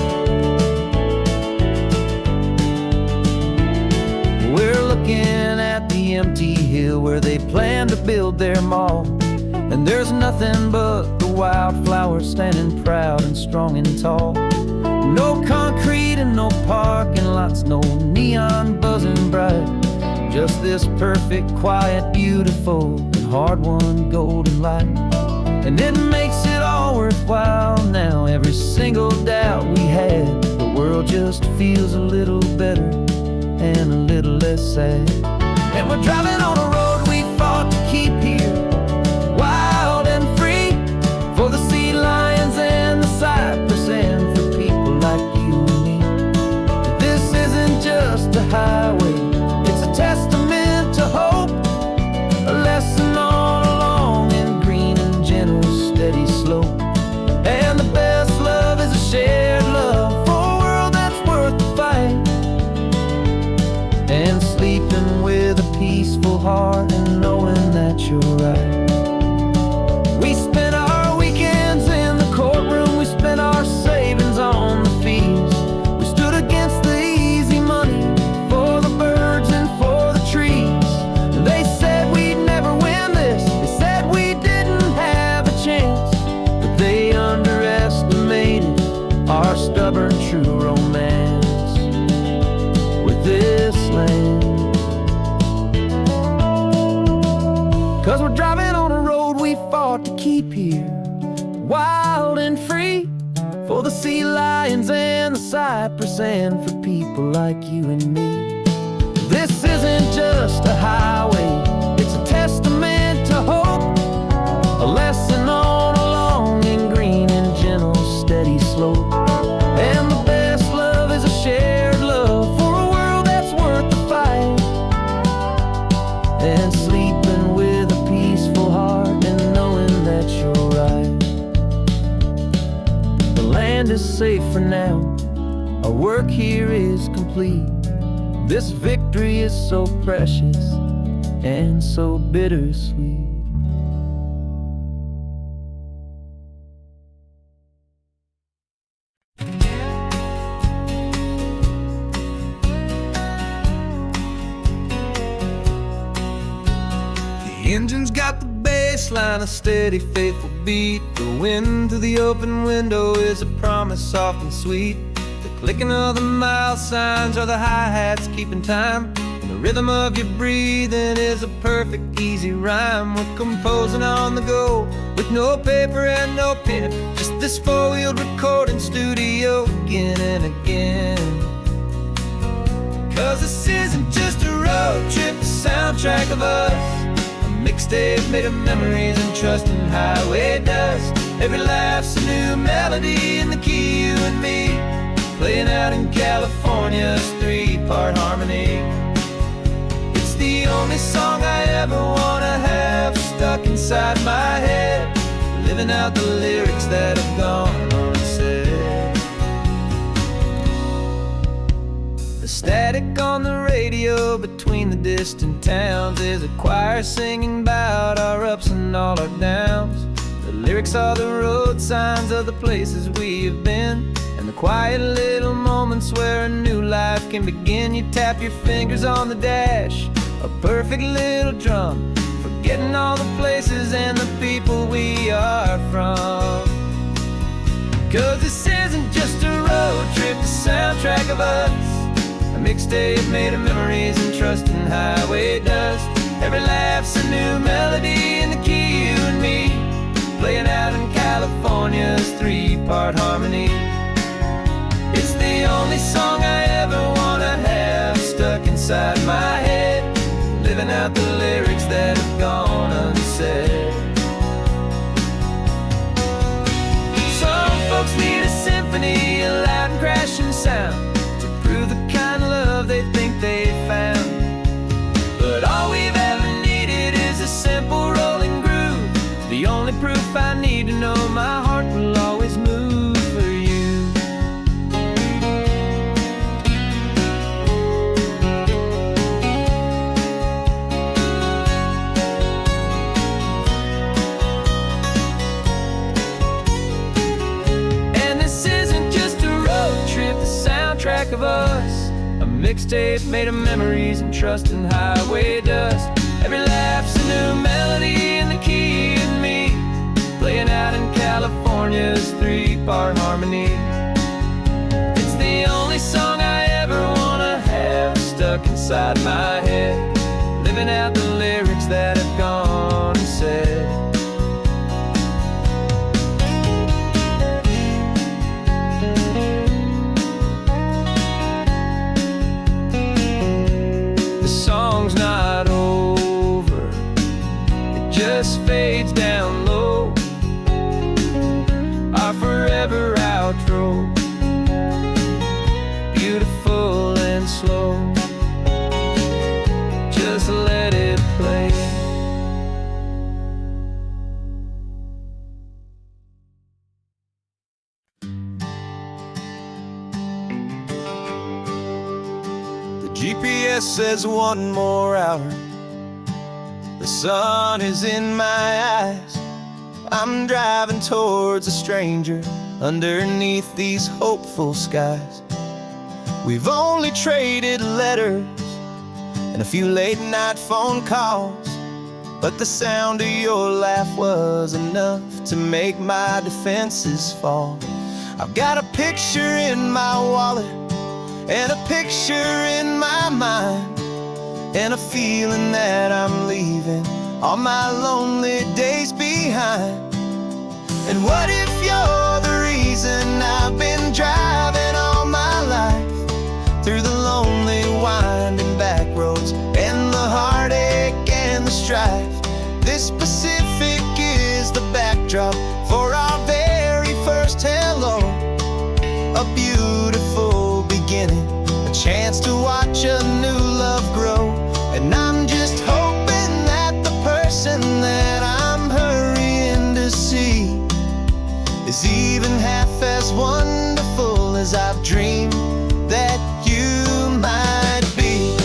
We're looking at the empty hill where they plan to build their mall, and there's nothing but the wildflowers standing proud and strong and tall. No concrete and no parking lots, no neon buzzing bright, Just this perfect, quiet, beautiful, and hard-won golden light. And it makes it all worthwhile now. Every single doubt we had, the world just feels a little better and a little less sad. And we're driving on a road we fought to keep here, wild and free, for the sea lions and the cypress, and for people like you and me. This isn't just a highway, it's a testament to hope, a lesson all along in green and gentle, steady slope. And the best love is a shared love for a world that's worth the fight, and sleeping with a peaceful heart and knowing that you're right. We spent our weekends in the courtroom, we spent our savings on the fees. We stood against the easy money for the birds and for the trees. And they said we'd never win this, they said we didn't have a chance, but they underestimated our stubborn true romance with this land. 'Cause we're driving on a road we fought to keep here, wild and free, for the sea lions and the cypress, and for people like you and me. This isn't just a highway, it's a testament to hope, a lesson on a long and green and gentle, steady slope. And the best love is a shared love for a world that's worth the fight, and sleeping with a peaceful heart and knowing that you're right. The land is safe for now, our work here is complete. This victory is so precious and so bittersweet. The engine's got the bass line, a steady, faithful beat. The wind through the open window is a promise soft and sweet. The clicking of the mile signs are the hi-hats keeping time, and the rhythm of your breathing is a perfect, easy rhyme. We're composing on the go with no paper and no pen, just this four-wheeled recording studio again and again. 'Cause this isn't just a road trip, the soundtrack of us, mixtape made of memories and trust in highway dust. Every laugh's a new melody in the key, you and me, playing out in California's three-part harmony. It's the only song I ever wanna have stuck inside my head, living out the lyrics that have gone unsaid. The static on the radio between the distant towns is a choir singing about our ups and all our downs. The lyrics are the road signs of the places we have been, and the quiet little moments where a new life can begin. You tap your fingers on the dash, a perfect little drum, forgetting all the places and the people we are from. 'Cause this isn't just a road trip, the soundtrack of us, a mixtape made of memories and trust in highway dust. Every laugh's a new melody in the key, you and me, playing out in California's three-part harmony. It's the only song I ever wanna have stuck inside my head, living out the lyrics that have gone unsaid. Some folks need a symphony, a loud and crashing sound, to prove the kind of love they think they found. But all we've ever needed is a simple rolling groove, the only proof I need to know my heart will always move for you. And this isn't just a road trip, the soundtrack of us, a mixtape made of memories and trust in highway dust. Every laugh's a new melody in the key, and me, playing out in California's three-part harmony. It's the only song I ever wanna have stuck inside my head, living out the lyrics that have gone and said. The song's not over, it just fades down low. Our forever outro, beautiful and slow. Just let it play. The GPS says 1 more hour. The sun is in my eyes. I'm driving towards a stranger underneath these hopeful skies. We've only traded letters and a few late night phone calls, but the sound of your laugh was enough to make my defenses fall. I've got a picture in my wallet and a picture in my mind, and a feeling that I'm leaving all my lonely days behind. And what if you're the reason I've been driving all my life, through the lonely winding back roads and the heartache and the strife? This Pacific is the backdrop for our very first hello. A beautiful beginning, a chance to watch a new love grow. And I'm just hoping that the person that I'm hurrying to see is even half as wonderful as I've dreamed that you might be.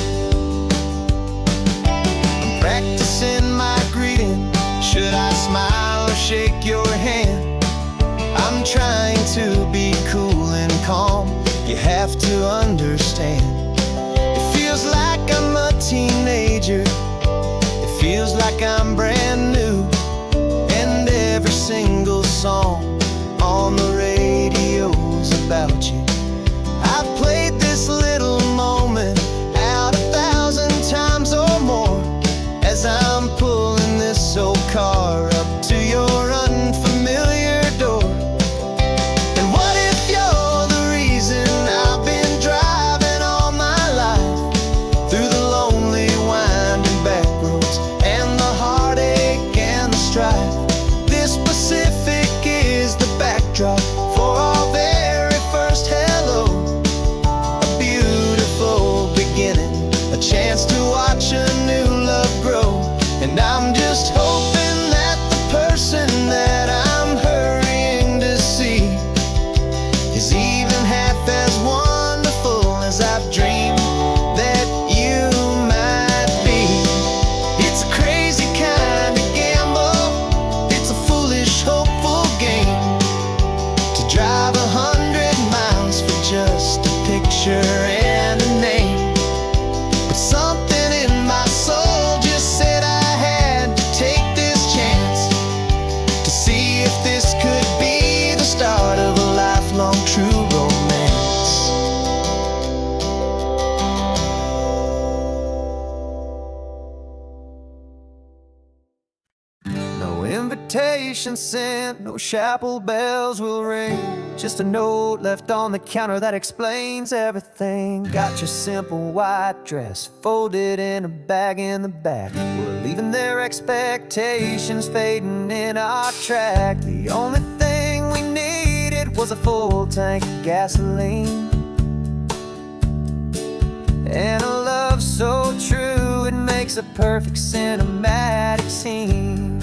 I'm practicing my greeting. Should I smile or shake your hand? I'm trying to be cool and calm. You have to understand. It feels like I'm a teenager. It feels like I'm brand new. And every single song on the radio's about you. I've played this little moment out 1,000 times or more, as I'm pulling this old car up to your unfamiliar door. And what if you're the reason I've been driving all my life, through the lonely winding back roads and the heartache and the strife? This Pacific is the backdrop for our very first hello. A beautiful beginning, a chance to watch a new love grow. And I'm just hoping that the person that I'm hurrying to see is even half as wonderful as I've dreamed that you might be. It's a crazy kind of gamble. It's a foolish, hopeful game to drive 100 miles for just a picture and a name. But something in my soul just said I had to take this chance to see if this could be the start of a lifelong true romance. No invitation sent, no chapel bells will ring, just a note left on the counter that explains everything. Got your simple white dress folded in a bag in the back. We're leaving their expectations fading in our track. The only thing we needed was a full tank of gasoline, and a love so true it makes a perfect cinematic scene.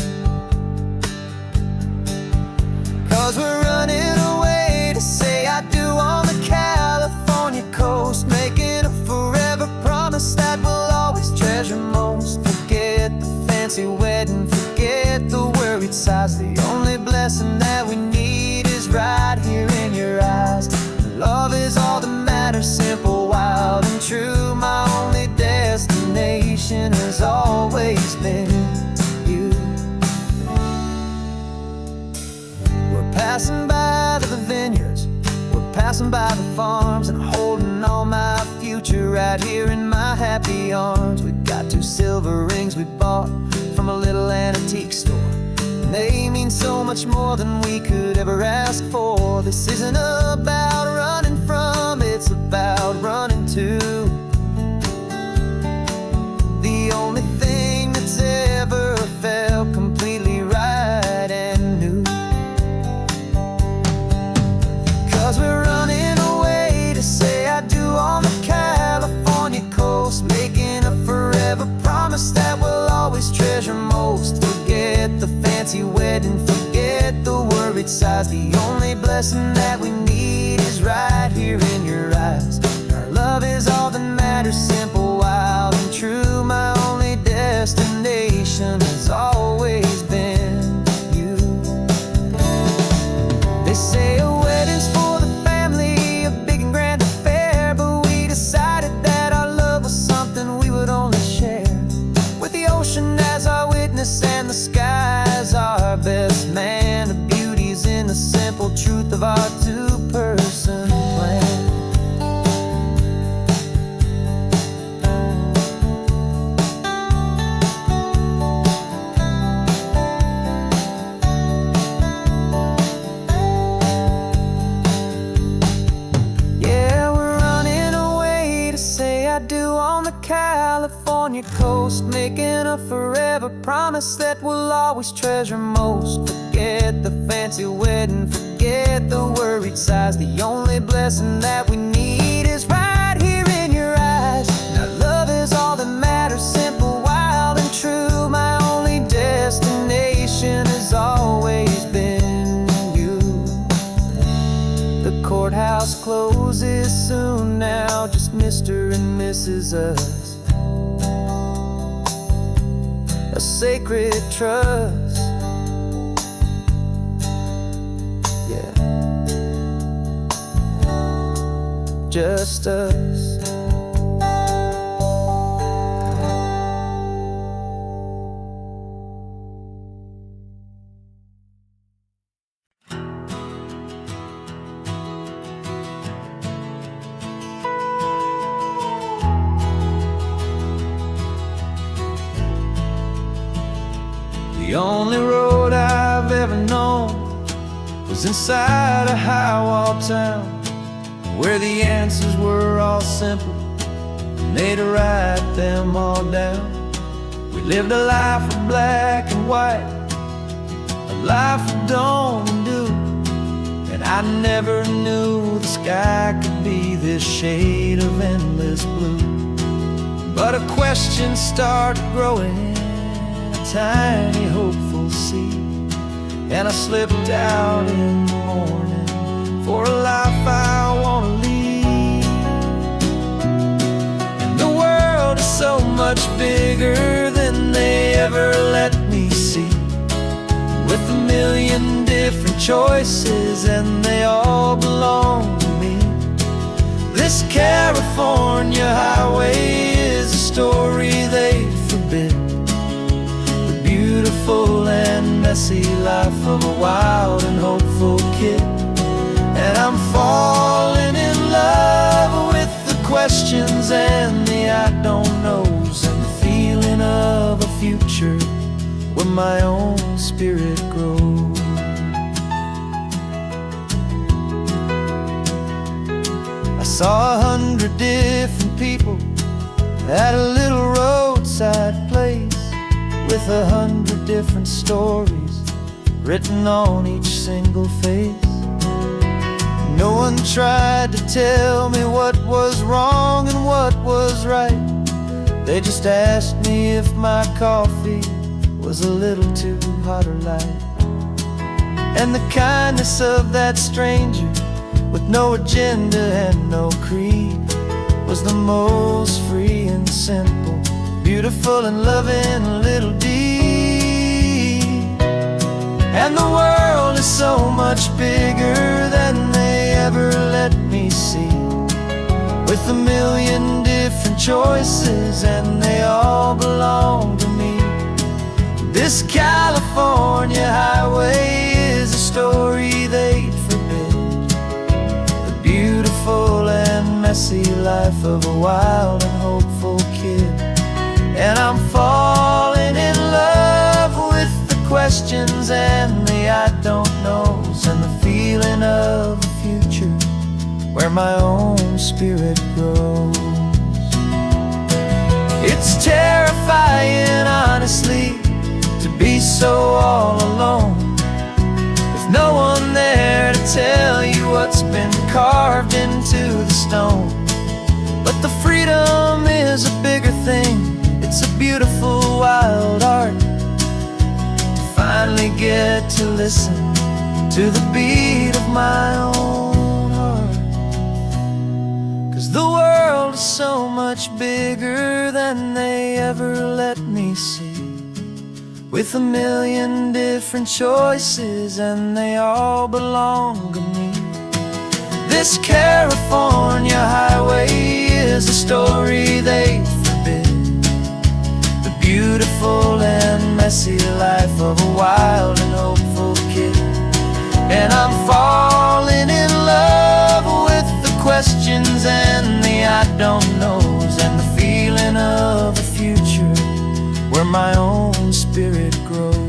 'Cause we're running away to say I do on the California coast, making a forever promise that we'll always treasure most. Forget the fancy wedding, forget the worried sighs. The only blessing that we need is right here in your eyes. Love is all that matters, simple, wild, and true. My only destination has always been you. We're passing by the vineyards, we're passing by the farms, and holding all my future future right here in my happy arms. We've got 2 silver rings we bought from a little antique store, and they mean so much more than we could ever ask for. This isn't about running from, it's about running to the only thing that's ever felt completely right and new. 'Cause we're running away to say I do on the California coast, making a forever promise that we'll always treasure most. Forget the fancy wedding, forget the worried sighs. The only blessing that we need is right here in your eyes. Our love is all that matters, simple, wild, and true. My only destination has always been you. They say a wedding's for the family, a big and grand affair, but we decided that our love was something we would only share with the ocean as our witness and the sky as our best man. The beauty's in the simple truth of our 2-person plan. On the California coast, making a forever promise that we'll always treasure most. Forget the fancy wedding, forget the worried sighs. The only blessing that we need is right here in your eyes. Now love is all that matters, simple, wild, and true. My only destination has always been you. The courthouse closes soon now, just Mr. and Mrs. Us, a sacred trust. Yeah, just us. The only road I've ever known was inside a high-wall town, where the answers were all simple, and they'd write them all down. We lived a life of black and white, a life of dawn and dew, and I never knew the sky could be this shade of endless blue. But a question started growing, tiny hopeful seed, and I slipped out in the morning for a life I want to lead. And the world is so much bigger than they ever let me see, with 1,000,000 different choices and they all belong to me. This California highway is a story they forbid, beautiful and messy life of a wild and hopeful kid. And I'm falling in love with the questions and the I don't knows, and the feeling of a future where my own spirit grows. I saw 100 different people at a little roadside place, with 100 different stories written on each single face. No one tried to tell me what was wrong and what was right. They just asked me if my coffee was a little too hot or light. And the kindness of that stranger, with no agenda and no creed, was the most free and simple, beautiful and loving little deed. And the world is so much bigger than they ever let me see, with 1,000,000 different choices and they all belong to me. This California highway is a story they'd forbid, the beautiful and messy life of a wild and hopeful kid. And I'm falling in love with the questions and the I don't knows, and the feeling of a future where my own spirit grows. It's terrifying, honestly, to be so all alone, with no one there to tell you what's been carved into the stone. But the freedom is a bigger thing. It's a beautiful wild art to finally get to listen to the beat of my own heart. 'Cause the world is so much bigger than they ever let me see, with a million different choices and they all belong to me. This California highway is a story they forbid, the beautiful and messy life of a wild and hopeful kid. And I'm falling in love with the questions and the I don't knows, and the feeling of a future where my own spirit grows.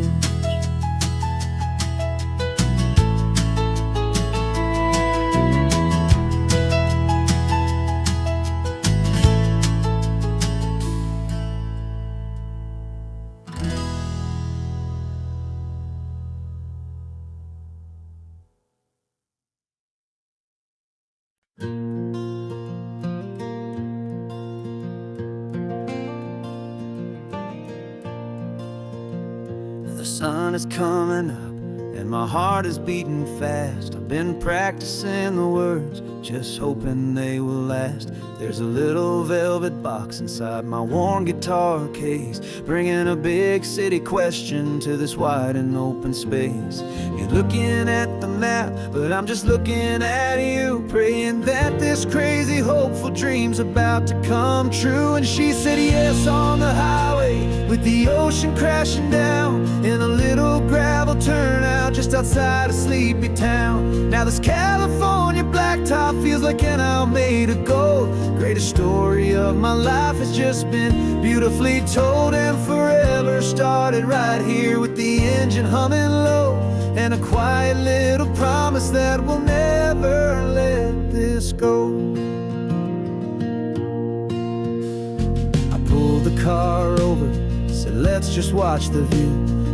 The sun is coming up and my heart is beating fast. I've been practicing the words, just hoping they will last. There's a little velvet box inside my worn guitar case, bringing a big city question to this wide and open space. You're looking at the map, but I'm just looking at you, praying that this crazy hopeful dream's about to come true. And she said yes on the highway, with the ocean crashing down in a little gravel turnout just outside of sleepy town. Now this California blacktop feels like an hour made of gold. Greatest story of my life has just been beautifully told, and forever started right here with the engine humming low, and a quiet little promise that we'll never let this go. I pulled the car over, said let's just watch the view.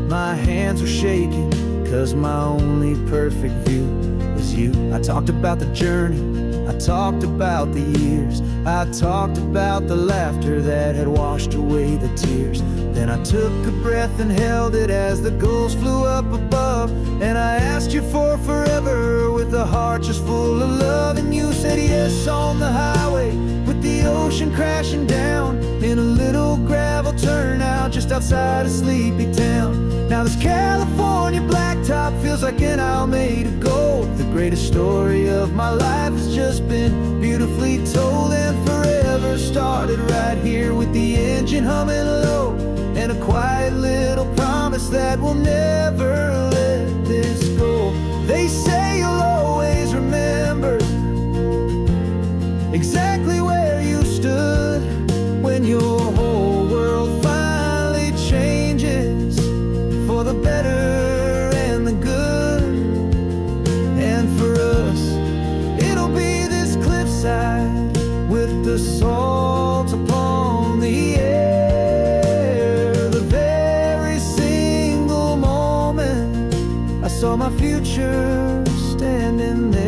My hands were shaking, 'cause my only perfect view was you. I talked about the journey, I talked about the years, I talked about the laughter that had washed away the tears. Then I took a breath and held it as the gulls flew up above, and I asked you for forever with a heart just full of love. And you said yes on the highway, with the ocean crashing down in a little gravel turnout just outside of sleepy town. Now this California blacktop feels like an hour made of gold. The greatest story of my life has just been beautifully told, and forever started right here with the engine humming low, and a quiet little promise that we'll never let this go. They say you'll always remember exactly where you stood when your whole world finally changes for the better and the good. And for us, it'll be this cliffside with the salt upon the air. The very single moment I saw my future standing there.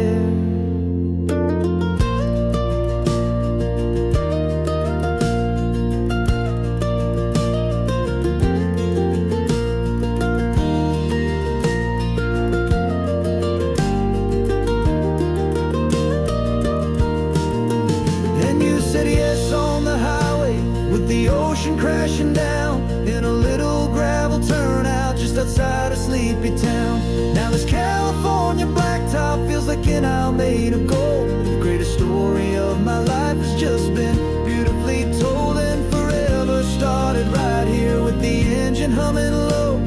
Crashing down in a little gravel turnout just outside of sleepy town. Now this California blacktop feels like an hour made of gold. The greatest story of my life has just been beautifully told, and forever started right here with the engine humming low,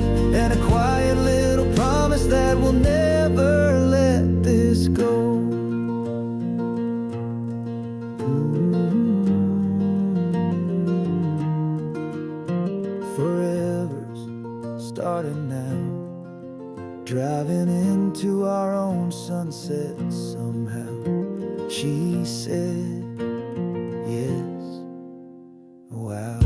and a quiet little promise that we'll never let this go. started now, driving into our own sunset somehow. She said, yes, wow.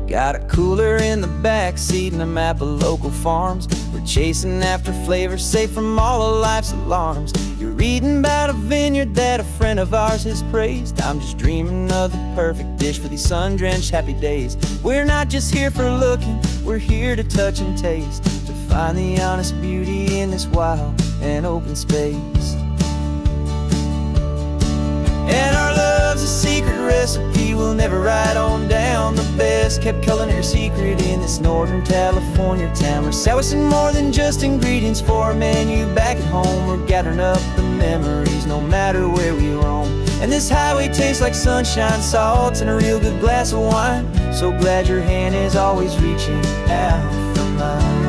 Got a cooler in the back seat and a map of local farms. We're chasing after flavors safe from all of life's alarms. You're reading about a vineyard that a friend of ours has praised. I'm just dreaming of the perfect dish for these sun-drenched happy days. We're not just here for looking, we're here to touch and taste, to find the honest beauty in this wild and open space. And our love's a secret recipe we'll never write on down. The best kept culinary secret in this Northern California town. We're selling more than just ingredients for a menu back at home. We're gathering up the memories no matter where we roam. And this highway tastes like sunshine, salt, and a real good glass of wine. So glad your hand is always reaching out for mine.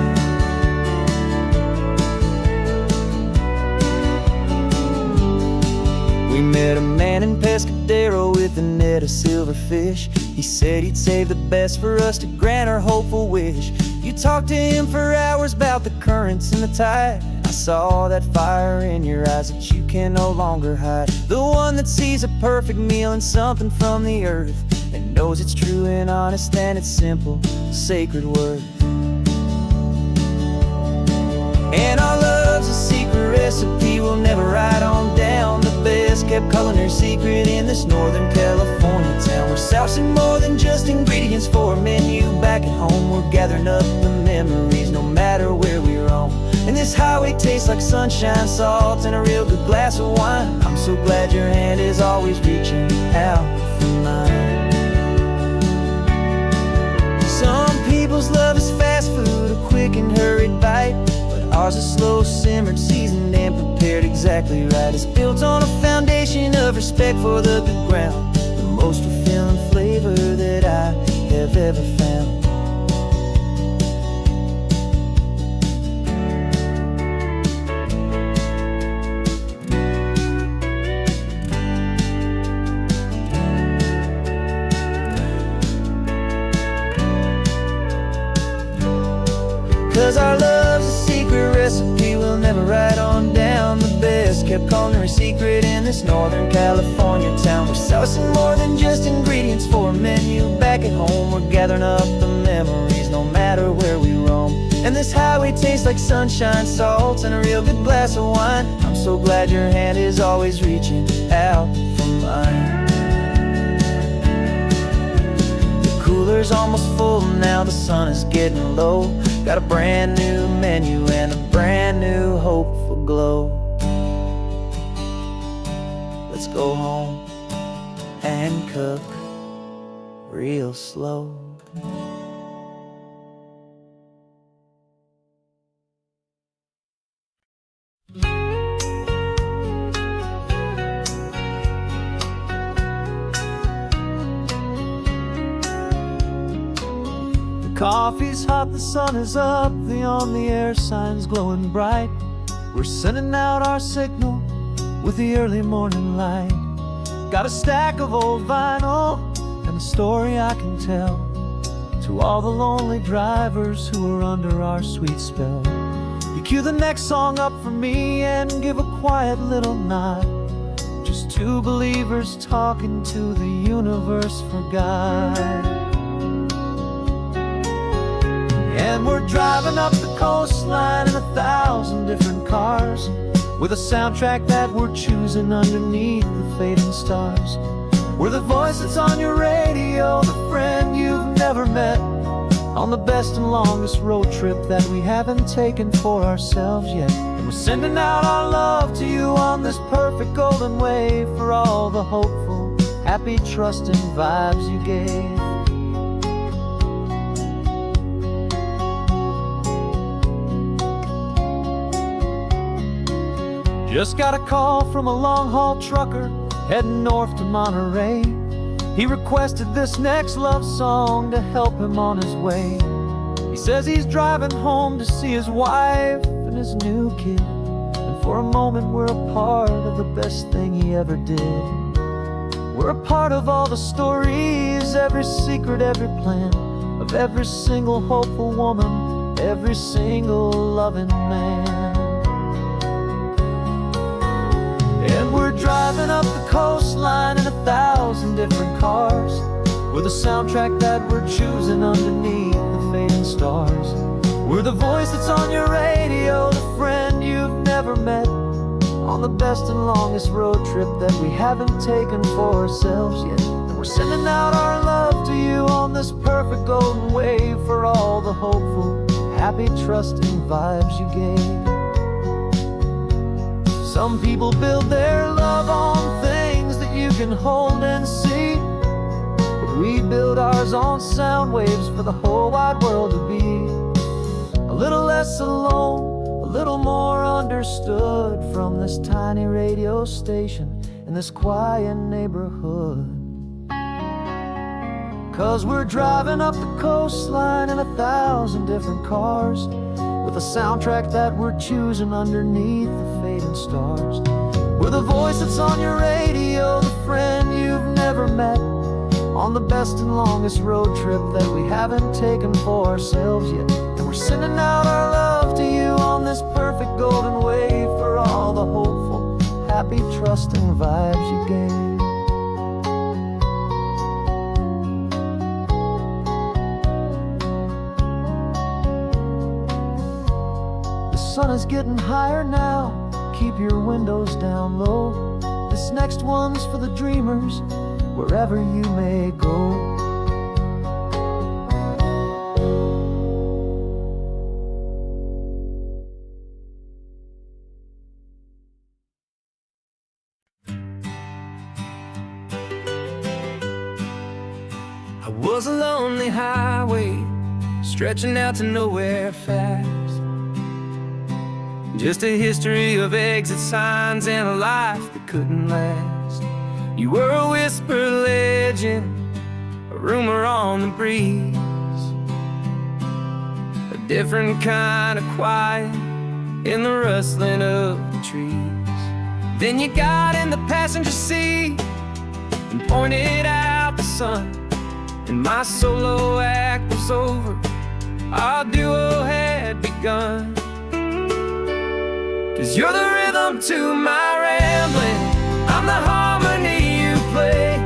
We met a man in Pescadero with a net of silverfish. He said he'd save the best for us to grant our hopeful wish. You talked to him for hours about the currents and the tide. I saw that fire in your eyes that you can no longer hide. The one that sees a perfect meal in something from the earth, and knows it's true and honest and it's simple, sacred worth. And our love's a secret recipe we'll never write on down. The best kept culinary secret in this Northern California town. We're sourcing more than just ingredients for a menu back at home. We're gathering up the memories no matter where we roam. And this highway tastes like sunshine, salt, and a real good glass of wine. I'm so glad your hand is always reaching out for mine. Some people's love is fast food, a quick and hurried bite. Ours is slow simmered, seasoned, and prepared exactly right. It's built on a foundation of respect for the good ground, the most fulfilling flavor that I have ever found. 'Cause our love's a secret recipe we'll never write on down. The best kept culinary secret in this Northern California town. We're sourcing more than just ingredients for a menu back at home. We're gathering up the memories no matter where we roam. And this highway tastes like sunshine, salt, and a real good glass of wine. I'm so glad your hand is always reaching out for mine. The cooler's almost full now, the sun is getting low. Got a brand new menu and a brand new hopeful glow. Let's go home and cook real slow. Coffee's hot, the sun is up, the on-the-air sign's glowing bright. We're sending out our signal with the early morning light. Got a stack of old vinyl and a story I can tell to all the lonely drivers who are under our sweet spell. You cue the next song up for me and give a quiet little nod. Just two believers talking to the universe for God. And we're driving up the coastline in 1,000 different cars, with a soundtrack that we're choosing underneath the fading stars. We're the voice that's on your radio, the friend you've never met, on the best and longest road trip that we haven't taken for ourselves yet. And we're sending out our love to you on this perfect golden wave, for all the hopeful, happy, trusting vibes you gave. Just got a call from a long-haul trucker heading north to Monterey. He requested this next love song to help him on his way. He says he's driving home to see his wife and his new kid, and for a moment we're a part of the best thing he ever did. We're a part of all the stories, every secret, every plan, of every single hopeful woman, every single loving man. And we're driving up the coastline in 1,000 different cars, with a soundtrack that we're choosing underneath the fading stars. We're the voice that's on your radio, the friend you've never met, on the best and longest road trip that we haven't taken for ourselves yet. And we're sending out our love to you on this perfect golden wave, for all the hopeful, happy, trusting vibes you gave. Some people build their love on things that you can hold and see, but we build ours on sound waves for the whole wide world to be a little less alone, a little more understood, from this tiny radio station in this quiet neighborhood. 'Cause we're driving up the coastline in 1,000 different cars, with a soundtrack that we're choosing underneath the fading stars. We're the voice that's on your radio, the friend you've never met, on the best and longest road trip that we haven't taken for ourselves yet. And we're sending out our love to you on this perfect golden wave, for all the hopeful, happy, trusting vibes you gave. The sun is getting higher now, keep your windows down low. This next one's for the dreamers, wherever you may go. I was a lonely highway, stretching out to nowhere fast. Just a history of exit signs and a life that couldn't last. You were a whisper legend, a rumor on the breeze, a different kind of quiet in the rustling of the trees. Then you got in the passenger seat and pointed out the sun, and my solo act was over, our duo had begun. 'Cause you're the rhythm to my rambling, I'm the harmony you play.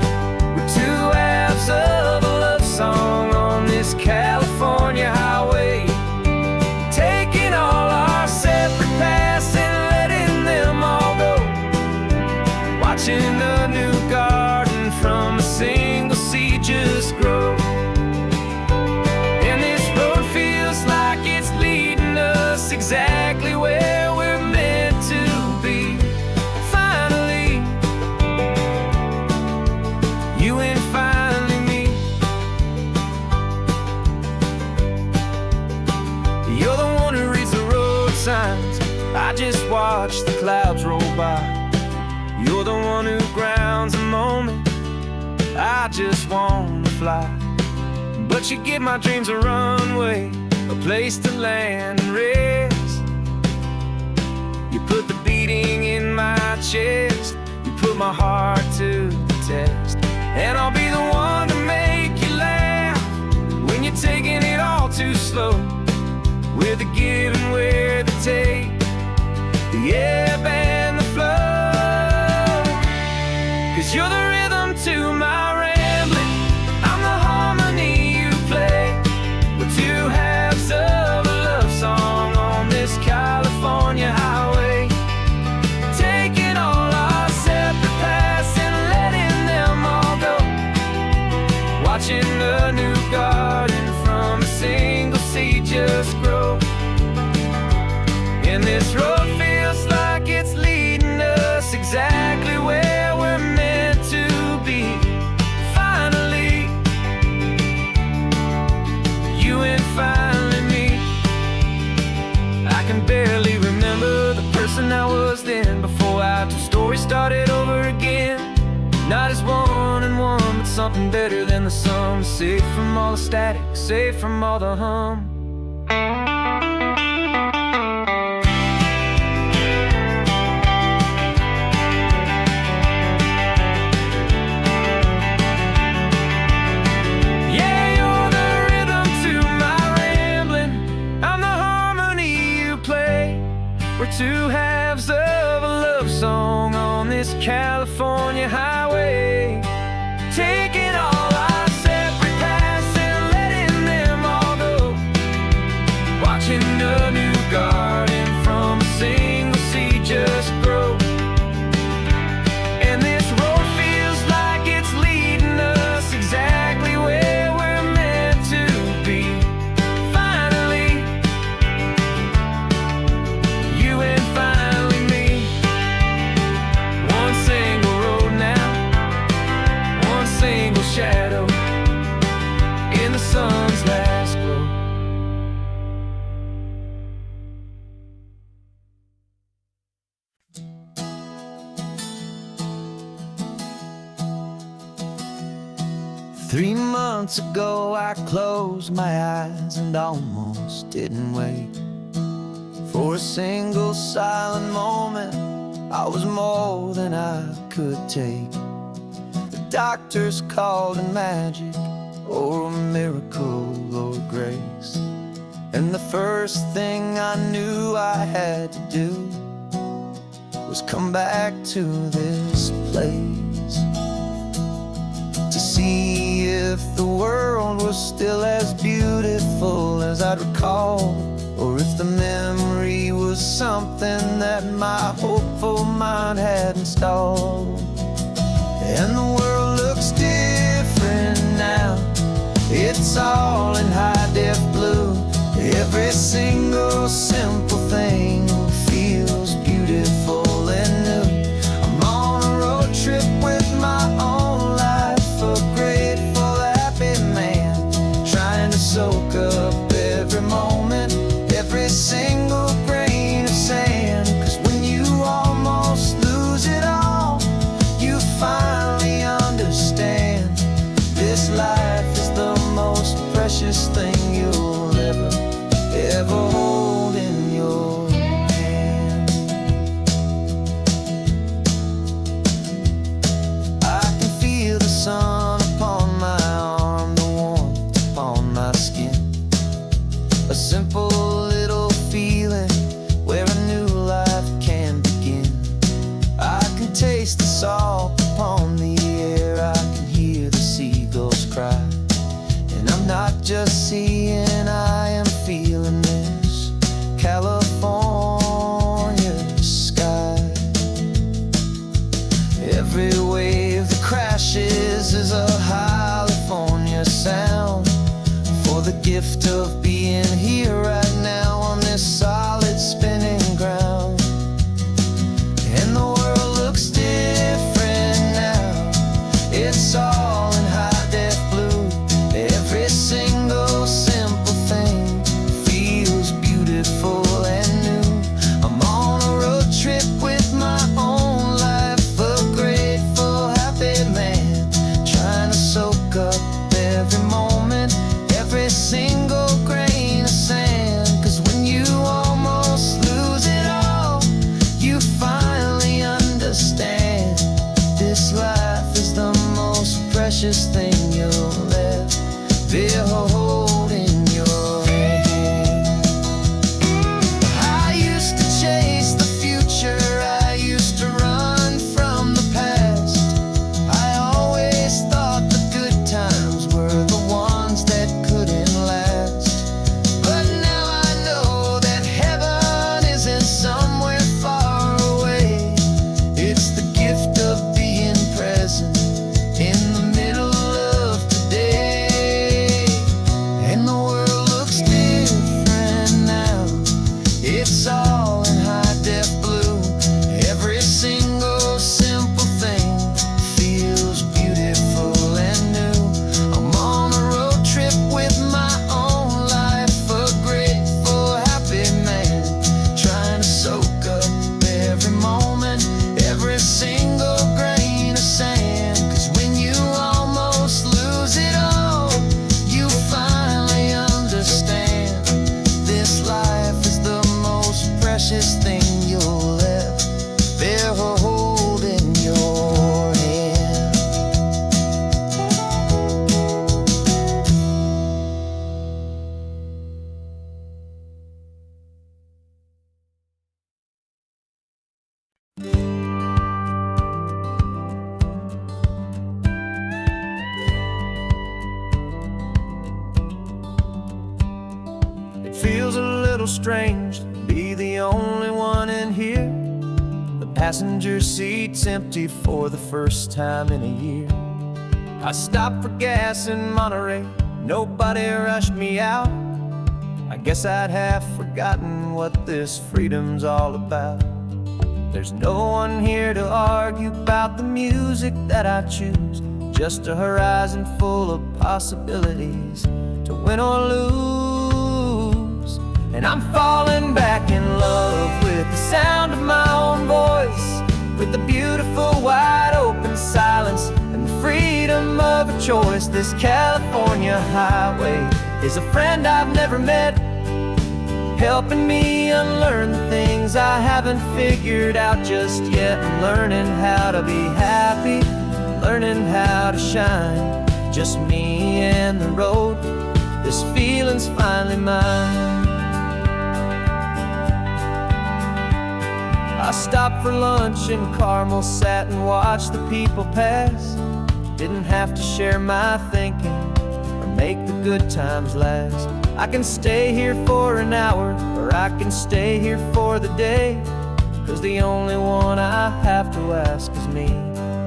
We're two halves of a love song on this California highway, taking all our separate paths and letting them all go, watching a new garden from a single seed just grow. And this road feels like it's leading us exactly where we're meant to be. Finally, you and finally me. You're the one who reads the road signs, I just watch the clouds roll by. You're the one who grounds a moment, I just wanna fly. But you give my dreams a runway, a place to land and rest. You put the beating in my chest, you put my heart to the test. And I'll be the one to make you laugh when you're taking it all too slow. We're the give and we're the take, the ebb and the flow. 'Cause you're the rhythm to my rambling, I'm the harmony you play. We're two halves of a love song on this California highway, taking all our separate paths and letting them all go, watching a new garden from a single seed just grow. And this road feels like it's leading us exactly where we're meant to be. Finally, you and finally me. I can barely remember the person I was then before goodbye till stories started over again. Not as one and one, but something better than the sum. Safe from all the static, safe from all the hum. We're two halves of a love song on this California highway, taking all our separate paths and letting them all go, watching a new garden from a single seed just grow. And this road feels like it's leading us exactly where we're meant to be. Finally, you and finally me. One single road now, one single shadow in the sun's last glow. Three months ago I closed my eyes and almost didn't wake. For a single silent moment, I was more than I could take. The doctors called it magic, or a miracle, or grace. And the first thing I knew I had to do was come back to this place, to see if the world was still as beautiful as I'd recall, or if the memory was something that my hopeful mind had installed. And the world looks different now, it's all in high-def blue. Every single simple thing feels beautiful and new. I'm on a road trip with my own life, a grateful, happy man, trying to soak up every moment, every single grain of sand. 'Cause when you almost lose it all, you finally understand this life is the most precious thing you'll ever hold in your It feels a little strange to be the only one in here. The passenger seat's empty for the first time in a year. I stopped for gas in Monterey, nobody rushed me out. I guess I'd have forgotten what this freedom's all about. There's no one here to argue about the music that I choose, just a horizon full of possibilities to win or lose. And I'm falling back in love with the sound of my own voice, with the beautiful wide open silence and the freedom of a choice. This California highway is a friend I've never met, helping me unlearn the things I haven't figured out just yet. I'm learning how to be happy, learning how to shine, just me and the road. This feeling's finally mine. I stopped for lunch in Carmel, sat and watched the people pass. Didn't have to share my thinking or make the good times last. I can stay here for an hour, or I can stay here for the day, 'cause the only one I have to ask is me.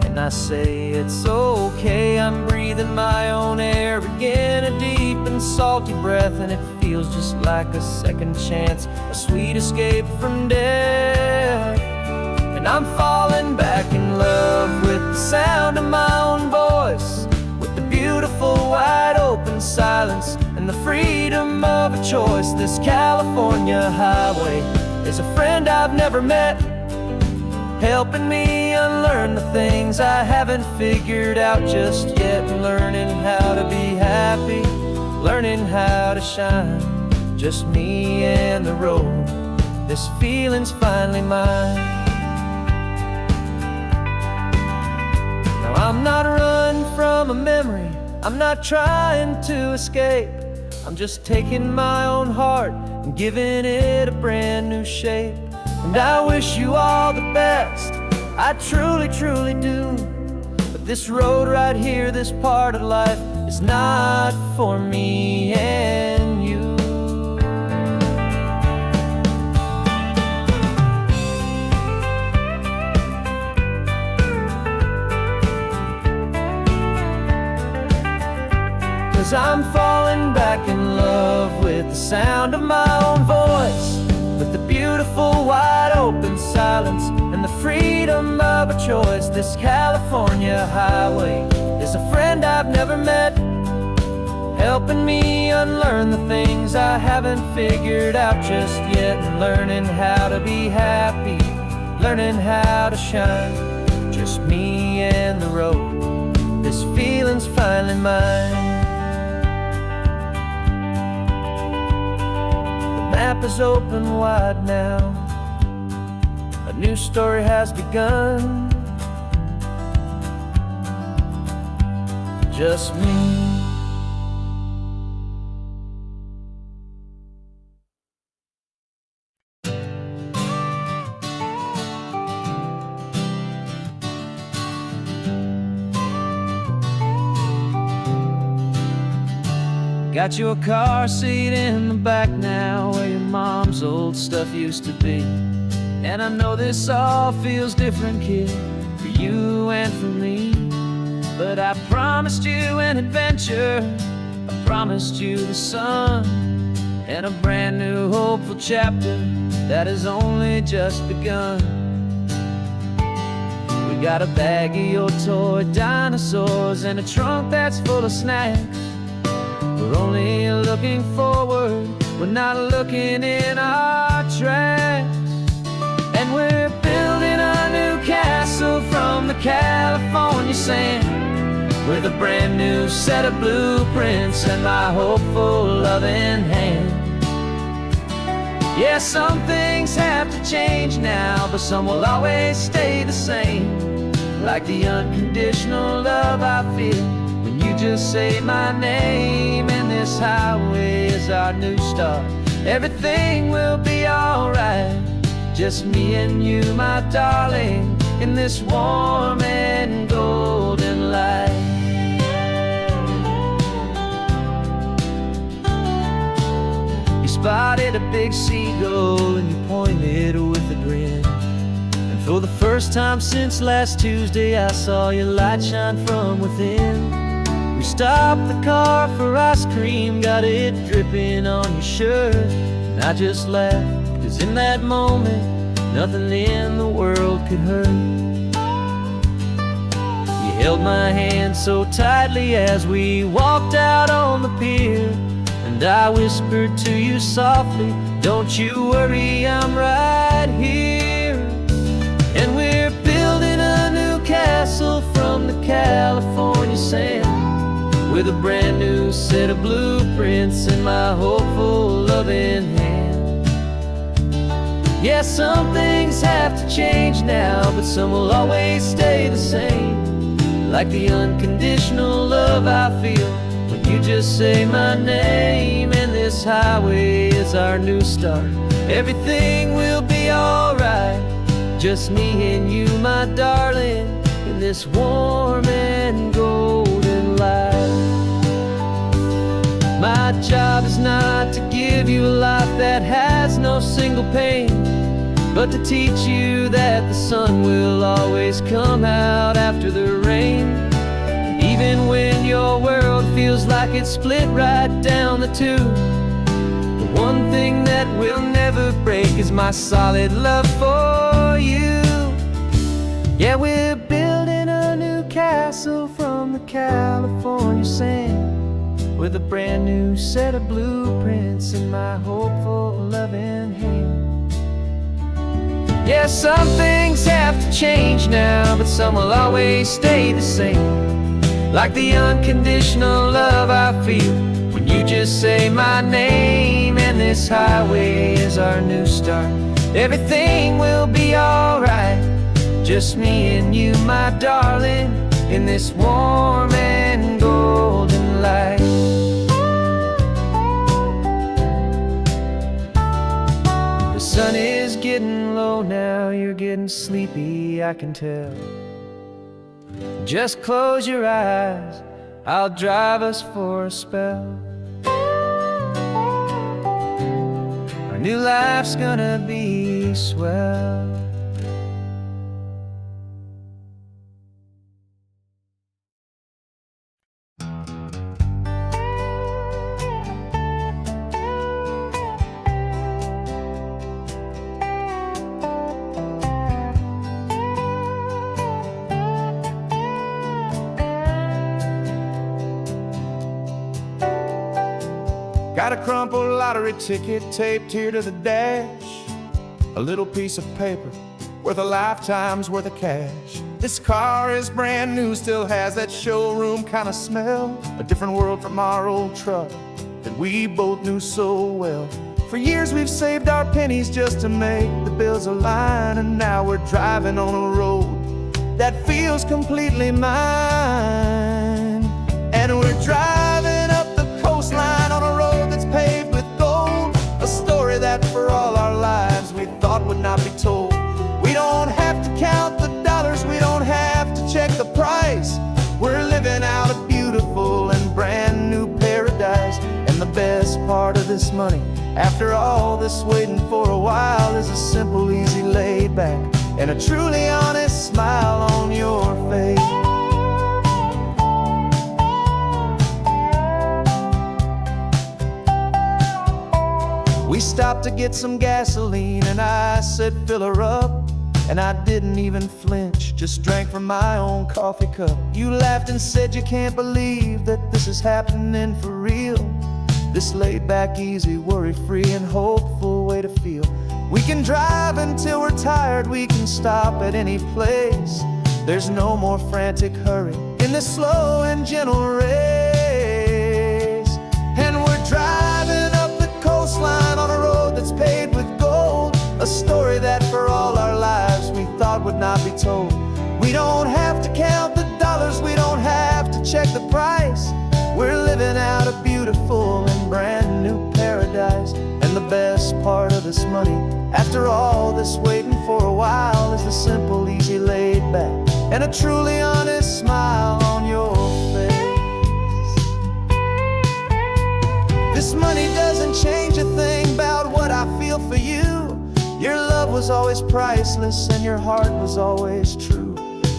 And I say it's okay, I'm breathing my own air again, a deep and salty breath, and it feels just like a second chance, a sweet escape from death. And I'm falling back in love with the sound of my own voice, with the beautiful wide open silence and the freedom of a choice. This California highway is a friend I've never met, helping me unlearn the things I haven't figured out just yet. Learning how to be happy, learning how to shine, just me and the road. This feeling's finally mine. Now I'm not running from a memory, I'm not trying to escape. I'm just taking my own heart and giving it a brand new shape. And I wish you all the best, I truly, truly do. But this road right here, this part of life, is not for me and you. 'Cause I'm falling back in love with the sound of my own voice, with the beautiful wide open silence and the freedom of a choice. This California highway is a friend I've never met, helping me unlearn the things I haven't figured out just yet. And learning how to be happy, learning how to shine, just me and the road. This feeling's finally mine. The map is open wide now, a new story has begun, just me. Got your car seat in the back now, where your mom's old stuff used to be. And I know this all feels different, kid, for you and for me. But I promised you an adventure, I promised you the sun, and a brand new hopeful chapter that has only just begun. We got a bag of your toy dinosaurs and a trunk that's full of snacks. We're only looking forward, we're not looking in our tracks. And we're building a new castle from the California sand, with a brand new set of blueprints and my hopeful loving hand. Yeah, some things have to change now, but some will always stay the same. Like the unconditional love I feel when you just say my name. And this highway is our new start, everything will be alright, just me and you, my darling, in this warm and golden light. You spotted a big seagull and you pointed with a grin. And for the first time since last Tuesday, I saw your light shine from within. We stopped the car for ice cream, got it dripping on your shirt. And I just laughed, 'cause in that moment, nothing in the world could hurt. You held my hand so tightly as we walked out on the pier. And I whispered to you softly, don't you worry, I'm right here. And we're building a new castle from the California sand, with a brand new set of blueprints in my hopeful, loving hand. Yeah, some things have to change now, but some will always stay the same. Like the unconditional love I feel when you just say my name. And this highway is our new start. Everything will be alright, just me and you, my darling, in this warm and golden light. My job is not to give you a life that has no single pain, but to teach you that the sun will always come out after the rain. Even when your world feels like it's split right down the two, the one thing that will never break is my solid love for you. Yeah, we're building a new castle from the California sand, with a brand new set of blueprints in my hopeful, loving hand. Yeah, some things have to change now, but some will always stay the same. Like the unconditional love I feel when you just say my name. And this highway is our new start. Everything will be alright, just me and you, my darling, in this warm and golden light. The sun is getting low now, you're getting sleepy, I can tell. Just close your eyes, I'll drive us for a spell. Our new life's gonna be swell. Got a crumpled lottery ticket taped here to the dash, a little piece of paper worth a lifetime's worth of cash. This car is brand new, still has that showroom kind of smell, a different world from our old truck that we both knew so well. For years we've saved our pennies just to make the bills align, and now we're driving on a road that feels completely mine. And we're driving up the coastline on a road that's paved with gold, a story that for all our lives we thought would not be told. We don't have to count the dollars, we don't have to check the price. We're living out a beautiful and brand new paradise. And the best part of this money, after all this waiting for a while, is a simple, easy, laid back, and a truly honest smile on your face. We stopped to get some gasoline and I said fill her up, and I didn't even flinch, just drank from my own coffee cup. You laughed and said you can't believe that this is happening for real. This laid back, easy, worry-free and hopeful way to feel. We can drive until we're tired, we can stop at any place. There's no more frantic hurry in this slow and gentle race. And we're driving up the coastline on a road that's paved with gold, a story that for all our lives we thought would not be told. We don't have to count the dollars, we don't have to check the price. We're living out a beautiful and brand new paradise. And the best part of this money. After all this waiting for a while is the simple, easy, laid back, and a truly honest smile on your face. This money doesn't change a thing about what I feel for you. Your love was always priceless and your heart was always true.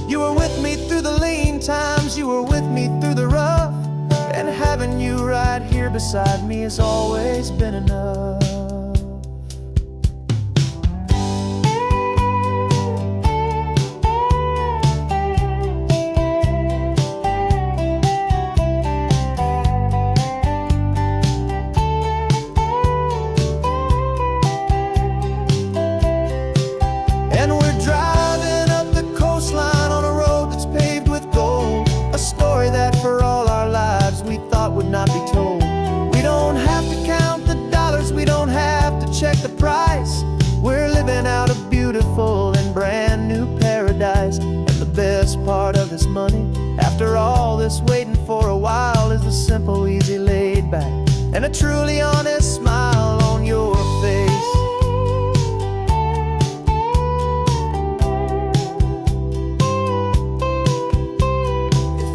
You were with me through the lean times, you were with me through the rough, and having you right here beside me has always been enough. And we're driving up the coastline on a road that's paved with gold, a story that for all our lives we thought would not be told. We don't have to count the dollars, we don't have to check the price. We're living out a beautiful and brand new paradise. And the best part of this money, after all this waiting for a while, is the simple, easy, laid back, and a truly honest smile on your face.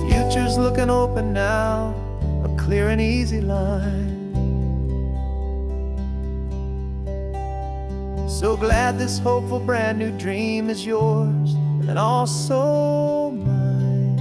Future's looking open now, a clear and easy line. So glad this hopeful brand new dream is yours and also mine.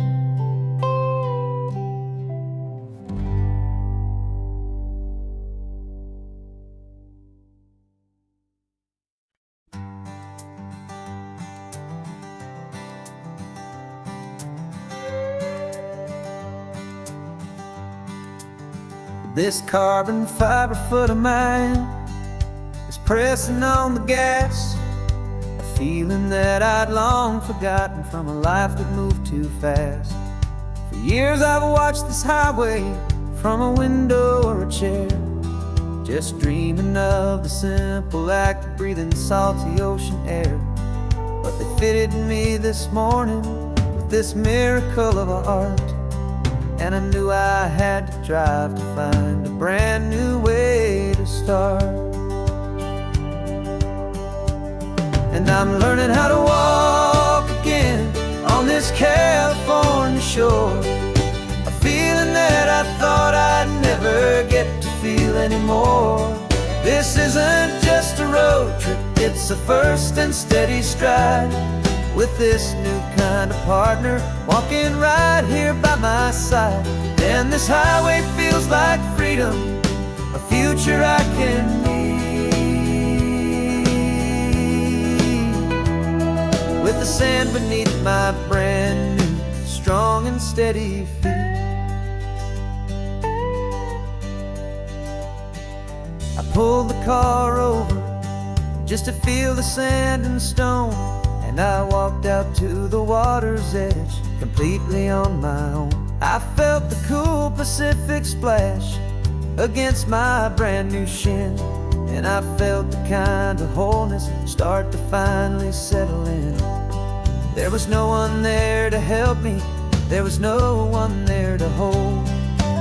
This carbon fiber foot of mine is pressing on the gas, a feeling that I'd long forgotten from a life that moved too fast. For years I've watched this highway from a window or a chair, just dreaming of the simple act of breathing salty ocean air. But they fitted me this morning with this miracle of art, and I knew I had to drive to find a brand new way to start. And I'm learning how to walk again on this California shore, a feeling that I thought I'd never get to feel anymore. This isn't just a road trip, it's a first and steady stride, with this new kind of partner walking right here by my side. And this highway feels like freedom, a future I can need, with the sand beneath my brand new strong and steady feet. I pulled the car over just to feel the sand and stone, and I walked out to the water's edge completely on my own. I felt the cool Pacific splash against my brand new shin, and I felt the kind of wholeness start to finally settle in. There was no one there to help me, there was no one there to hold,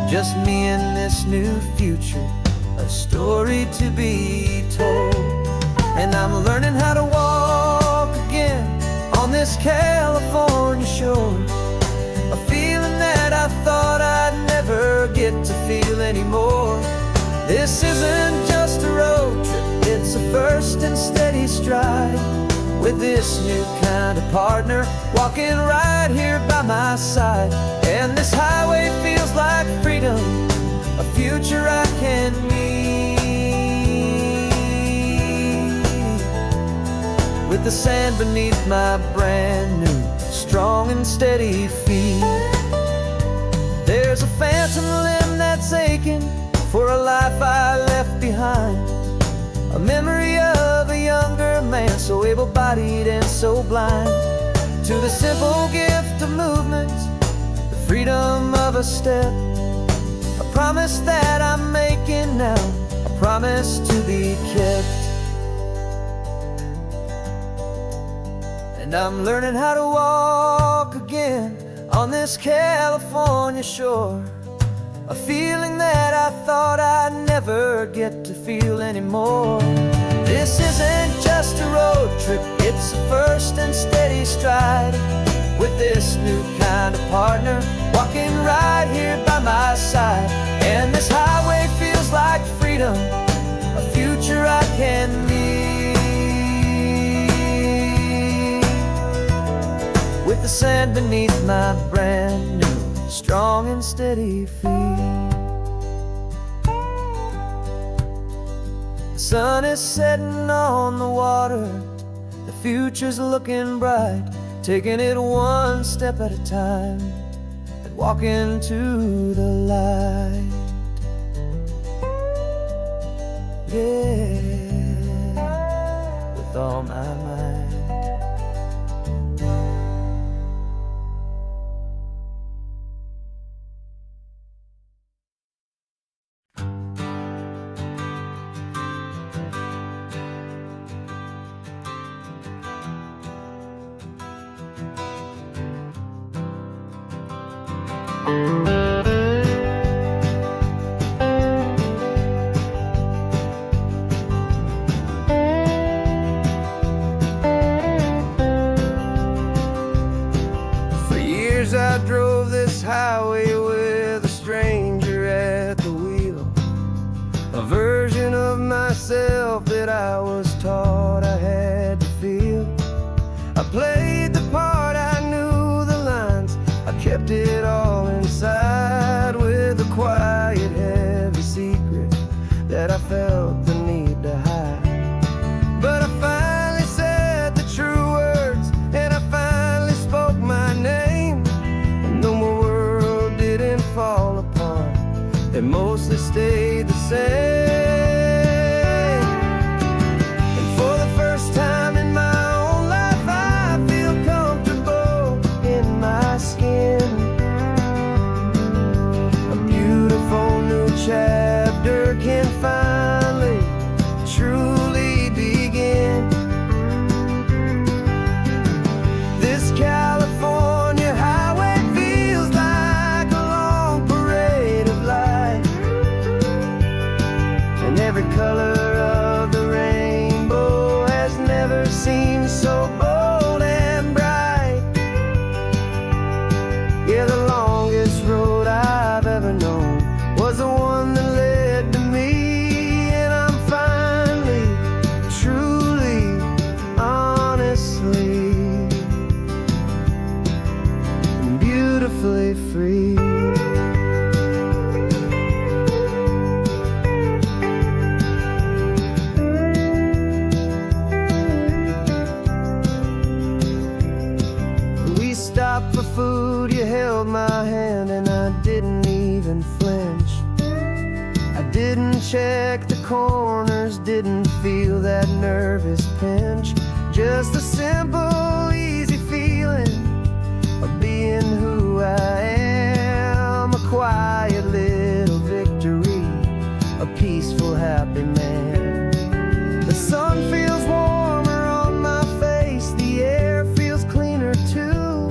just me and this new future, a story to be told. And I'm learning how to walk again on this California shore, a feeling that I thought I'd never get to feel anymore. This isn't just a road trip, it's a first and steady stride, with this new kind of partner walking right here by my side. And this highway feels like freedom, a future I can need, with the sand beneath my brand new strong and steady feet. There's a phantom limb that's aching for a life I left behind, a memory of a younger man so able-bodied and so blind, to the simple gift of movement, the freedom of a step, a promise that I'm making now, a promise to be kept. And I'm learning how to walk again on this California shore, a feeling that I thought I'd never get to feel anymore. This isn't just a road trip, it's a first and steady stride. With this new kind of partner, walking right here by my side. And this highway feels like freedom, a future I can meet. With the sand beneath my brand new, strong and steady feet. The sun is setting on the water, the future's looking bright. Taking it one step at a time and walking to the light. Yeah, with all my might. For years I drove this highway with a stranger at the wheel, a version of myself that I was taught I had to feel. I played the part, I knew the lines, I kept it all inside with a quiet, heavy secret that I felt the need to hide. But I finally said the true words, and I finally spoke my name. And though my world didn't fall apart, it mostly stayed the same. And for the first time in my own life, I feel comfortable in my skin. A beautiful new chapter can finally truly begin. This California highway feels like a long parade of light, and every color of the rainbow has never seemed so bold and bright. Yeah, the longest road I've ever known was the one that led to me, and I'm finally, truly, honestly, and beautifully free. We stopped for food, you held my hand, and I didn't even flinch. I didn't check the corners, didn't feel that nervous pinch. Just a simple, easy feeling of being who I am. A quiet little victory, a peaceful, happy man. The sun feels warmer on my face, the air feels cleaner too.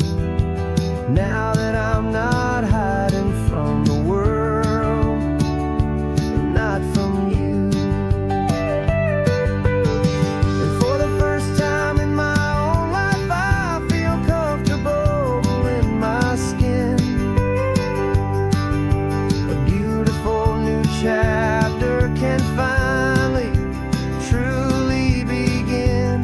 Now that I'm not hiding from the world, and not from you. And for the first time in my own life, I feel comfortable in my skin. A beautiful new chapter can finally, truly begin.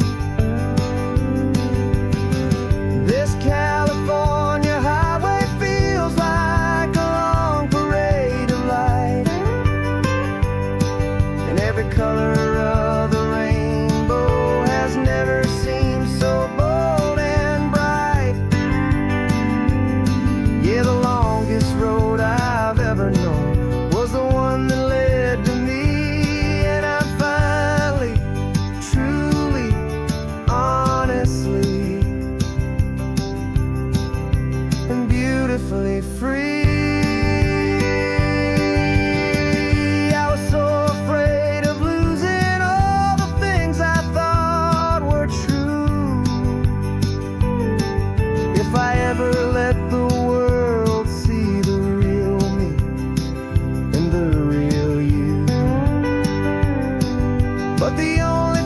This California highway feels like a long parade of light, and every color of the rainbow has never seemed so bold and bright. Yeah, the longest road I've ever known was the one that led to me, and I'm finally, truly, honestly, and beautifully free. I was so afraid of losing all the things I thought were true. If I ever let the world see the real me and the real you. But the only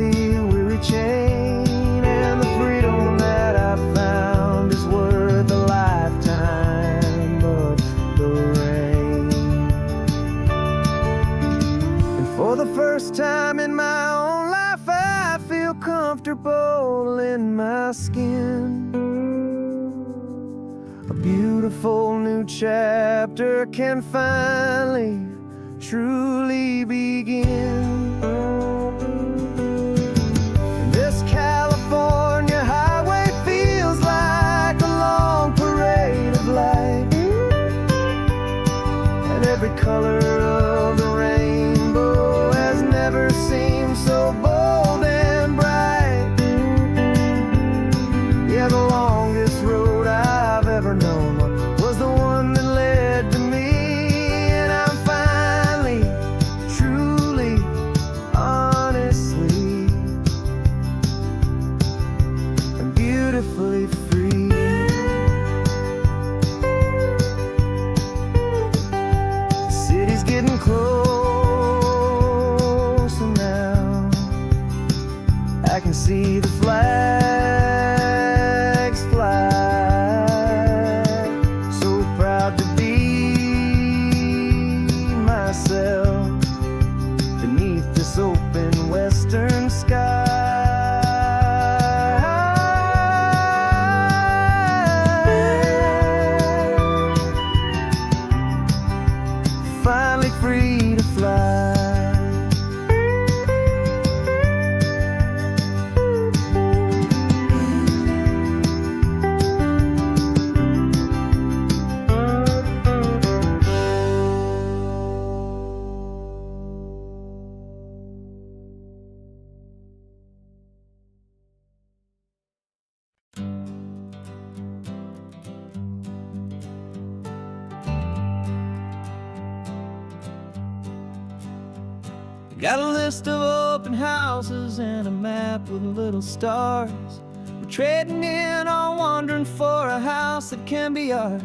every weary chain, and the freedom that I found is worth a lifetime of the rain. And for the first time in my own life, I feel comfortable in my skin. A beautiful new chapter can finally truly begin. This California highway feels like a long parade of light, and every color of the rainbow has never seemed so bold and bright. Yeah, the longest road I've ever known was the one that led to me, and I'm finally, truly, honestly, and beautifully free. The city's getting closer now. I can see the flags fly. So proud to be myself beneath this open western sky. Finally free to fly. Got a list of open houses and a map with little stars. We're trading in or wandering for a house that can be ours.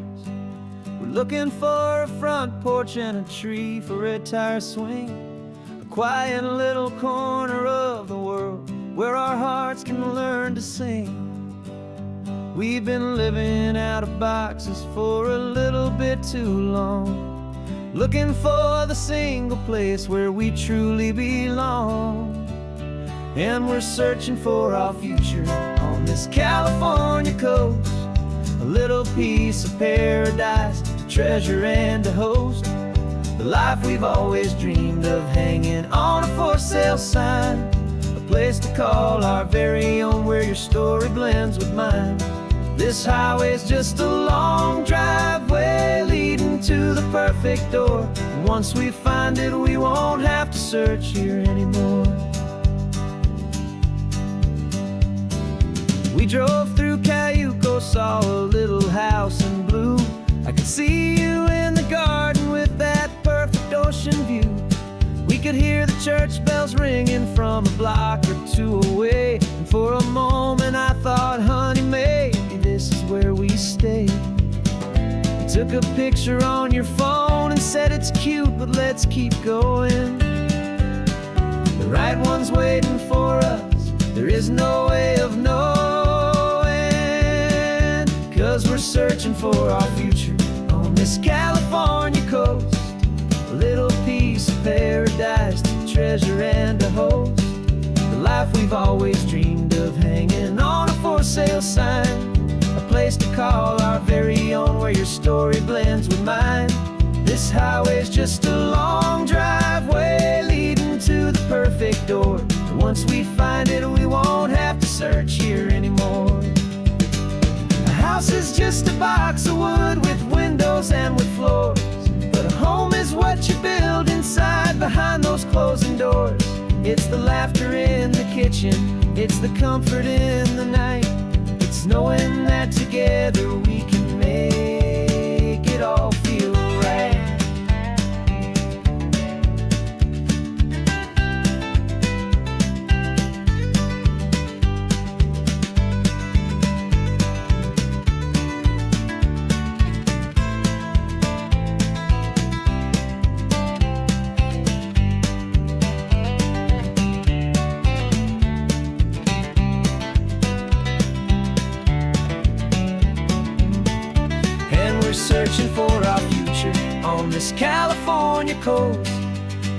We're looking for a front porch and a tree for a tire swing, a quiet little corner of the world where our hearts can learn to sing. We've been living out of boxes for a little bit too long, looking for the single place where we truly belong. And we're searching for our future on this California coast, a little piece of paradise to treasure and to host, the life we've always dreamed of, hanging on a for sale sign, a place to call our very own where your story blends with mine. This highway's just a long driveway leading to the perfect door. And once we find it, we won't have to search here anymore. We drove through Cayuco, saw a little house in blue. I could see you in the garden with that perfect ocean view. We could hear the church bells ringing from a block or two away. And for a moment I thought, honey, maybe this is where we stay. You took a picture on your phone and said it's cute, but let's keep going. The right one's waiting for us, there is no way of knowing, 'cause we're searching for our future on this California coast, a little piece of paradise to treasure and to host, the life we've always dreamed of, hanging on a for sale sign, a place to call our very own where your story blends with mine. This highway's just a long driveway leading to the perfect door. And once we find it, we won't have to search here anymore. A house is just a box of wood with windows and with floors, but a home is what you build inside behind those closing doors. It's the laughter in the kitchen, it's the comfort in the night, it's knowing that together we can make it all feel right. searching for our future on this California coast.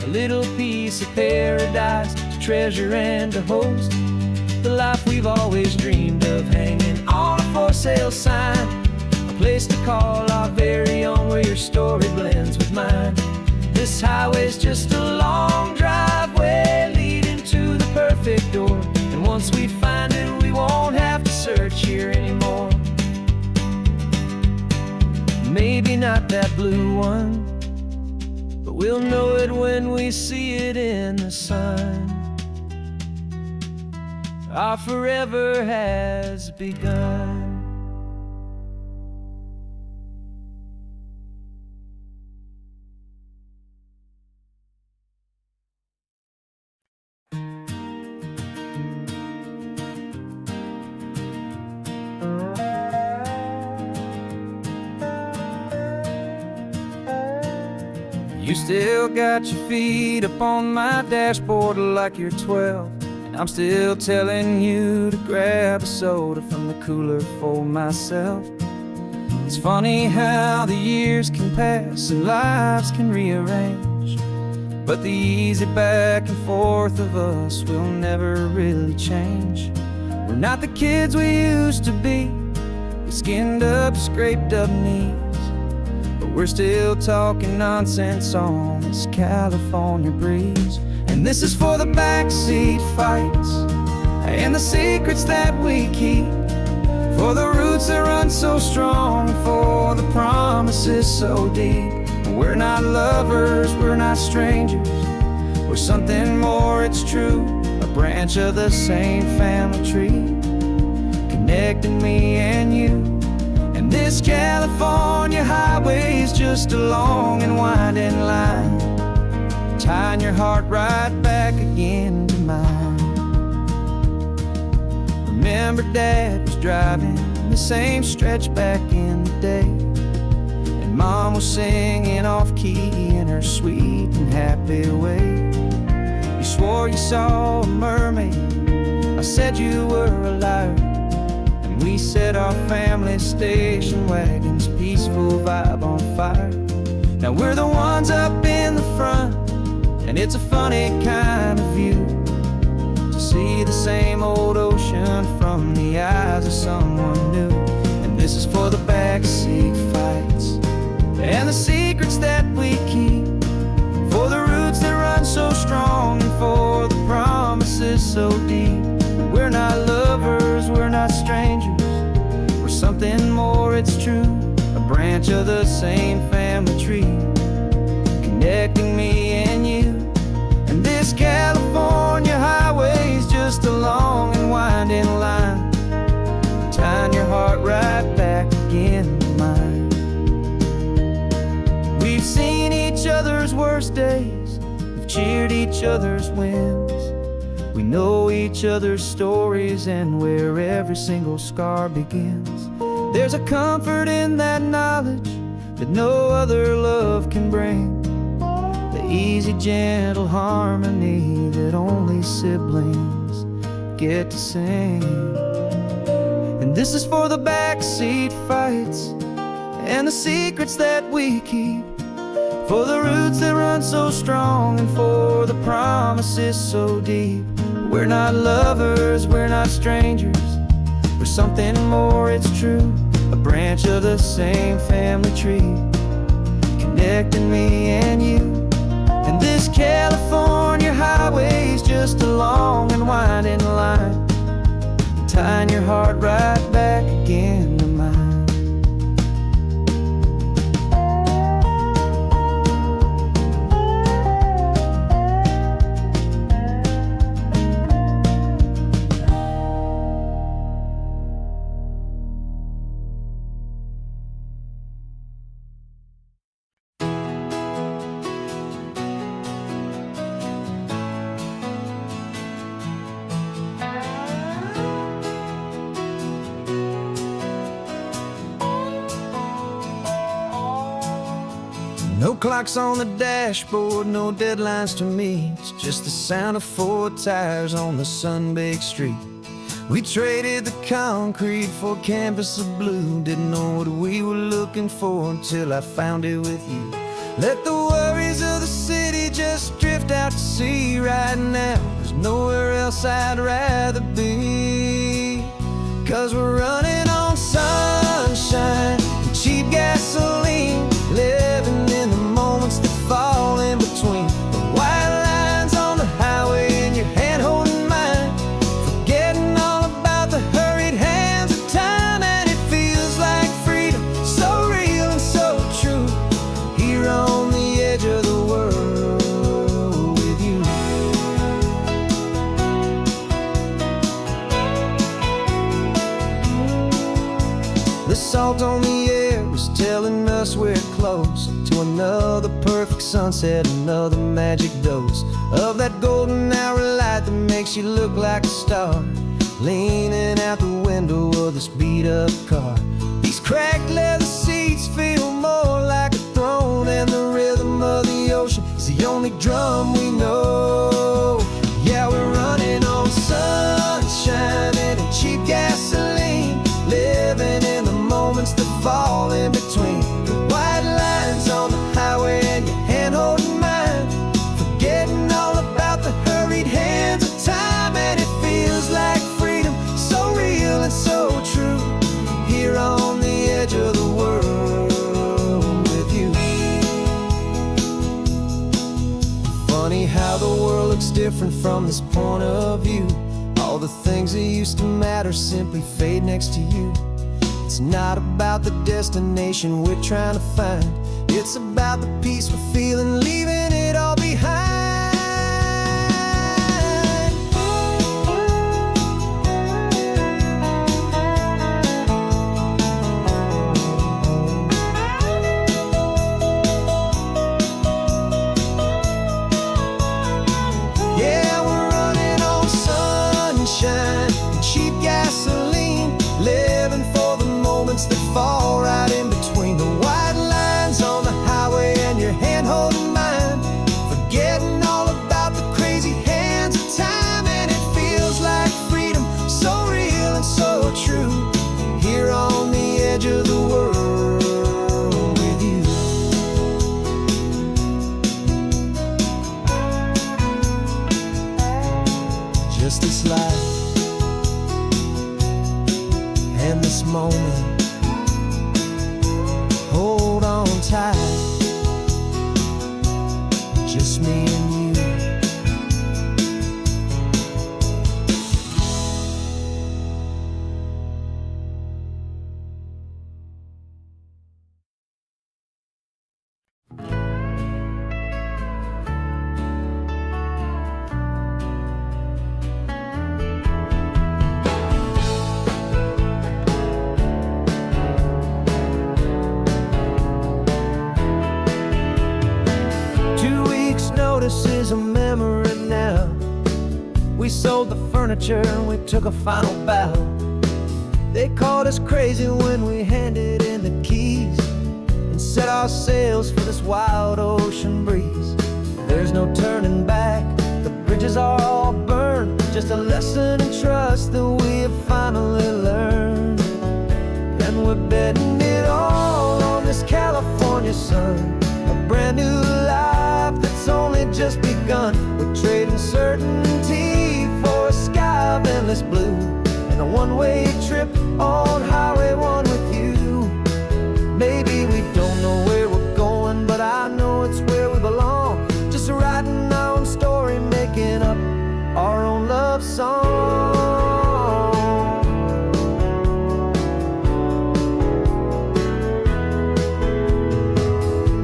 A little piece of paradise to treasure and to host. The life we've always dreamed of, hanging on a for sale sign. A place to call our very own, where your story blends with mine. This highway's just a long driveway leading to the perfect door. And once we find it, we won't have to search here anymore. Maybe not that blue one, but we'll know it when we see it in the sun. Our forever has begun. You still got your feet up on my dashboard like you're 12, and I'm still telling you to grab a soda from the cooler for myself. It's funny how the years can pass and lives can rearrange, but the easy back and forth of us will never really change. We're not the kids we used to be, with skinned up, scraped up knees, but we're still talking nonsense on this California breeze. And this is for the backseat fights and the secrets that we keep, for the roots that run so strong, for the promises so deep. We're not lovers, we're not strangers, we're something more, it's true. A branch of the same family tree, connecting me and you. And this California highway is just a long and winding line, tying your heart right back again to mine. Remember Dad was driving the same stretch back in the day, and Mom was singing off-key in her sweet and happy way. You swore you saw a mermaid, I said you were a liar, and we set our family station wagon's peaceful vibe on fire. Now we're the ones up in the front, and it's a funny kind of view to see the same old ocean from the eyes of someone new. And this is for the backseat fights and the secrets that we keep, for the roots that run so strong and for the promises so deep. We're not lovers, we're not strangers, we're something more, it's true. A branch of the same family tree, connecting me and you. And this California highway is just a long and winding line, tying your heart right back again to mine. We've seen each other's worst days, we've cheered each other's wins. We know each other's stories and where every single scar begins. There's a comfort in that knowledge that no other love can bring, the easy, gentle harmony that only siblings get to sing. And this is for the backseat fights and the secrets that we keep, for the roots that run so strong and for the promises so deep. We're not lovers, we're not strangers, we're something more, it's true. A branch of the same family tree, connecting me and you. And this California highway is just a long and winding line, tying your heart right back again to mine. No clocks on the dashboard, no deadlines to meet, just the sound of 4 tires on the sun-baked street. We traded the concrete for a canvas of blue. Didn't know what we were looking for until I found it with you. Let the worries of the city just drift out to sea right now. There's nowhere else I'd rather be. 'Cause we're running on sunshine and cheap gasoline, living in the moments that fall in between the white lines on the highway and your hand holding mine, forgetting all about the hurried hands of time. And it feels like freedom, so real and so true, here on the edge of the world with you. The salt on the air was telling us we're close to another perfect sunset, another magic dose of that golden hour light that makes you look like a star, leaning out the window of this beat-up car. These cracked leather seats feel more like a throne, and the rhythm of the ocean is the only drum we know. Yeah, we're running on sunshine and cheap gasoline, living in the moments that fall in between the white lines on the highway and your hand holding mine, forgetting all about the hurried hands of time. And it feels like freedom, so real and so true, here on the edge of the world with you. Funny how the world looks different from this point of view. All the things that used to matter simply fade next to you. It's not about the destination we're trying to find, it's about the peace we're feeling, leaving it all behind. Yeah, we're running on sunshine and cheap gasoline, living for the moments that fall right in between the white lines on the highway and your hand holding mine, forgetting all about the crazy hands of time. And it feels like freedom, so real and so true, here on the edge of the world with you. Just this life and this moment, hold on tight, just me and you. This is a memory now. We sold the furniture and we took a final bow. They called us crazy when we handed in the keys and set our sails for this wild ocean breeze. There's no turning back, the bridges are all burned, just a lesson in trust that we have finally learned. And we're betting it all on this California sun, a brand new life that's only just begun. We're trading certainty for a sky of endless blue, and a one-way trip on Highway 1 with you. Maybe we don't know where we're going, but I know it's where we belong. Just writing our own story, making up our own love song.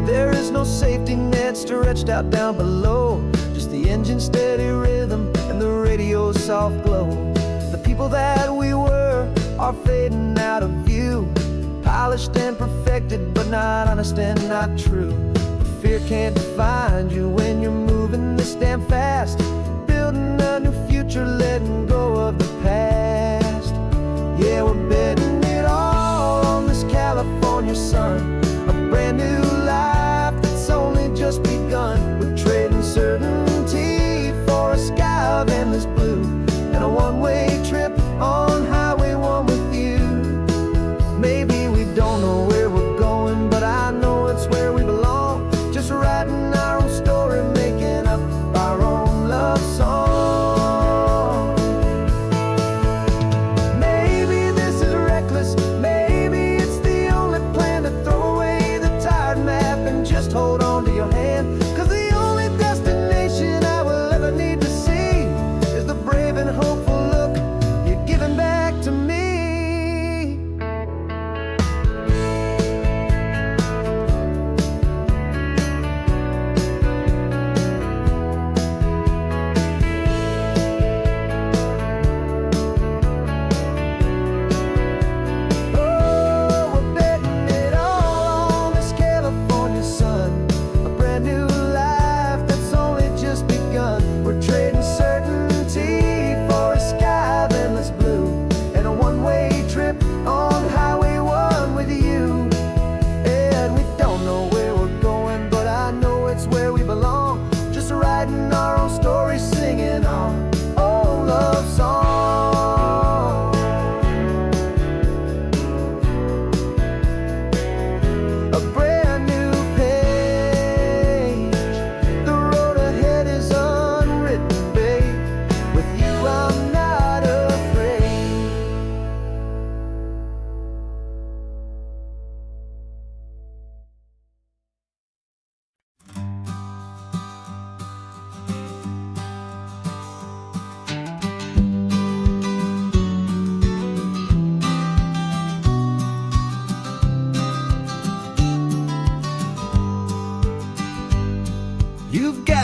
There is no safety net stretched out down below, just the engine's steady rhythm and the radio's soft glow. The people that we were are fading out of view, polished and perfected, but not honest and not true. Fear can't define you when you're moving this damn fast, building a new future, letting go of the past. Yeah, we're betting it all on this California sun, a brand new life that's only just begun. We're trading certainty for a sky of endless blue, and a one-way trip on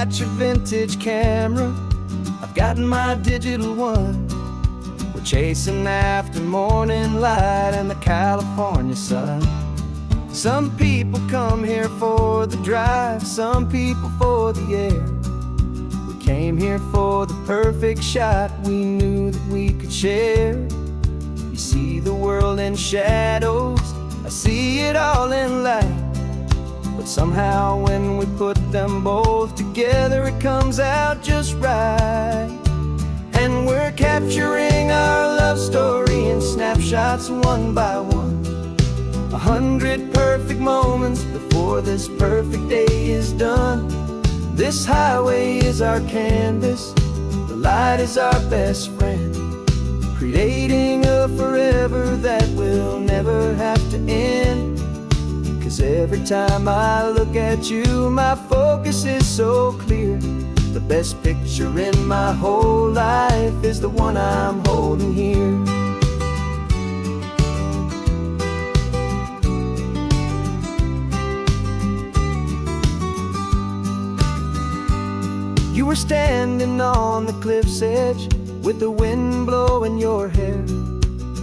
got your vintage camera, I've got my digital one. We're chasing after morning light and the California sun. Some people come here for the drive, some people for the air. We came here for the perfect shot we knew that we could share. You see the world in shadows, I see it all in light. But somehow when we put them both together, it comes out just right. And we're capturing our love story in snapshots one by one. 100 perfect moments before this perfect day is done. This highway is our canvas, the light is our best friend, creating a forever that will never have to end. 'Cause every time I look at you, my focus is so clear. The best picture in my whole life is the one I'm holding here. You were standing on the cliff's edge with the wind blowing your hair,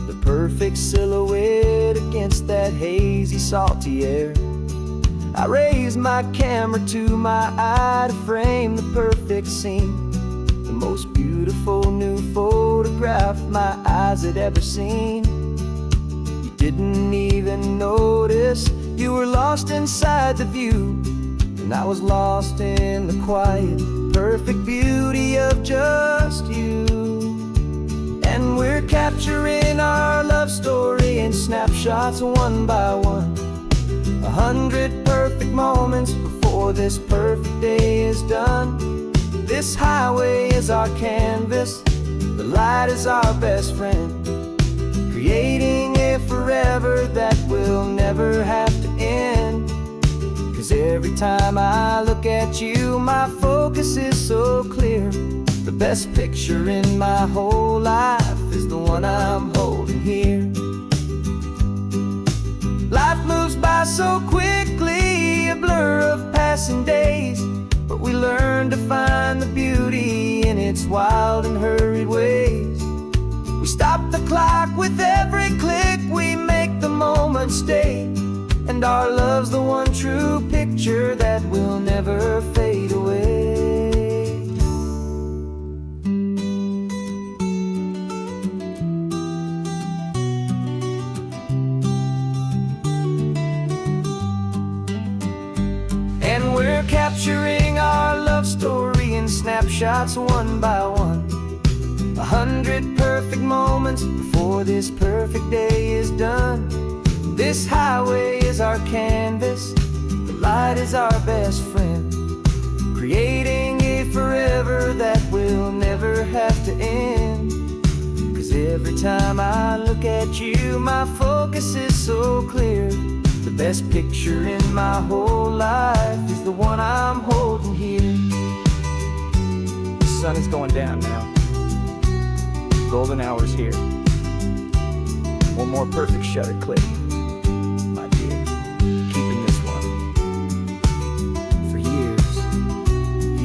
the perfect silhouette against that hazy, salty air. I raised my camera to my eye to frame the perfect scene, the most beautiful new photograph my eyes had ever seen. You didn't even notice, you were lost inside the view, and I was lost in the quiet, perfect beauty of just you. And we're capturing our love story in snapshots one by one. 100 perfect moments before this perfect day is done. This highway is our canvas, the light is our best friend, creating a forever that will never have to end. 'Cause every time I look at you, my focus is so clear. The best picture in my whole life is the one I'm holding here. Life moves by so quickly, a blur of passing days, but we learn to find the beauty in its wild and hurried ways. We stop the clock with every click, we make the moment stay, and our love's the one true picture that will never fade away. And we're capturing our love story in snapshots one by one. 100 perfect moments before this perfect day is done. This highway is our canvas, the light is our best friend, creating a forever that will never have to end. 'Cause every time I look at you, my focus is so clear. The best picture in my whole life is the one I'm holding here. The sun is going down now. Golden hour's here. One more perfect shutter click, my dear. Keeping this one for years,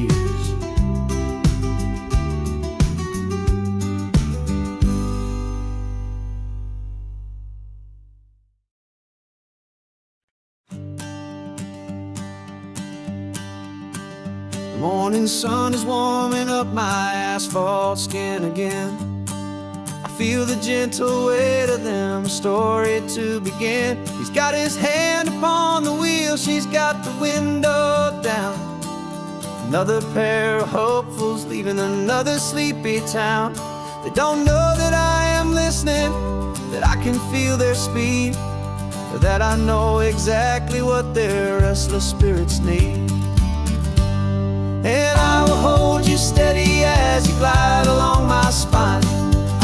years. The morning sun is warming up my asphalt skin again. I feel the gentle weight of them, a story to begin. He's got his hand upon the wheel, she's got the window down. Another pair of hopefuls leaving another sleepy town. They don't know that I am listening, that I can feel their speed, or that I know exactly what their restless spirits need. And I will hold you steady as you glide along my spine.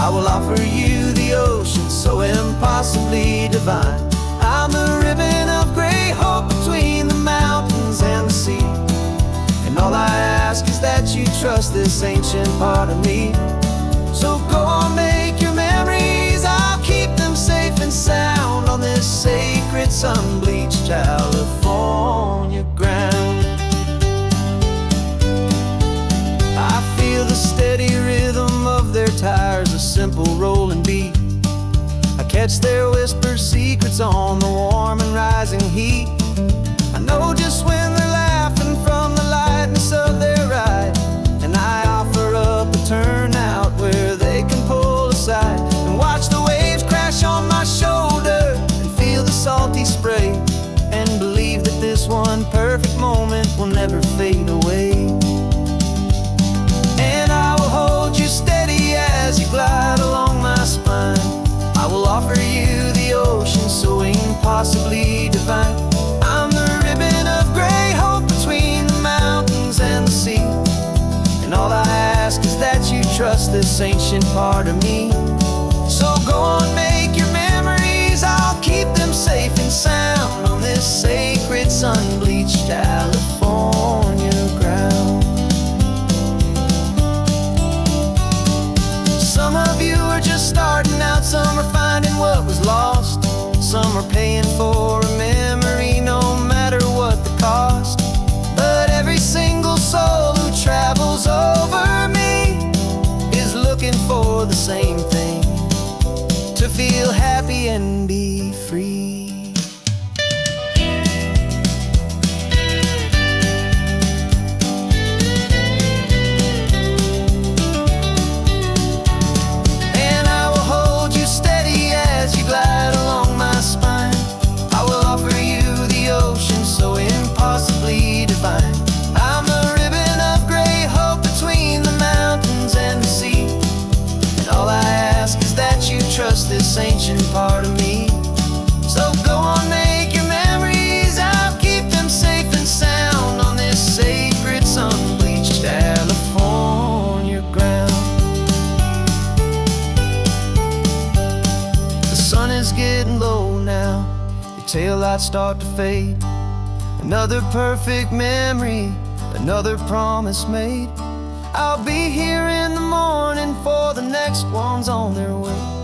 I will offer you the ocean so impossibly divine. I'm the ribbon of gray hope between the mountains and the sea. And all I ask is that you trust this ancient part of me. So go on, make your memories, I'll keep them safe and sound on this sacred sun-bleached California ground. catch their whispered secrets on the warm and rising heat. I know just when they're laughing from the lightness of their ride, and I offer up a turnout where they can pull aside and watch the waves crash on my shoulder and feel the salty spray, and believe that this one perfect moment will never fade away. And I will hold you steady as you glide along my spine. I will offer you the ocean so impossibly divine. I'm the ribbon of gray hope between the mountains and the sea, and all I ask is that you trust this ancient part of me. So go on, make your memories, I'll keep them safe and sound on this sacred sun-bleached California ground. Some of you are just starting out, some are finding what was lost, some are paying for a memory no matter what the cost. But every single soul who travels over me is looking for the same thing: to feel happy and be free. And I will hold you steady as you glide along my spine. I will offer you the ocean so impossibly divine. I'm the ribbon of gray hope between the mountains and the sea, and all I ask is that you trust this ancient part of me. So go on, make your memories, I'll keep them safe and sound on this sacred sun-bleached California ground. The sun is getting low now, your taillights start to fade. Another perfect memory, another promise made. I'll be here in the morning for the next ones on their way.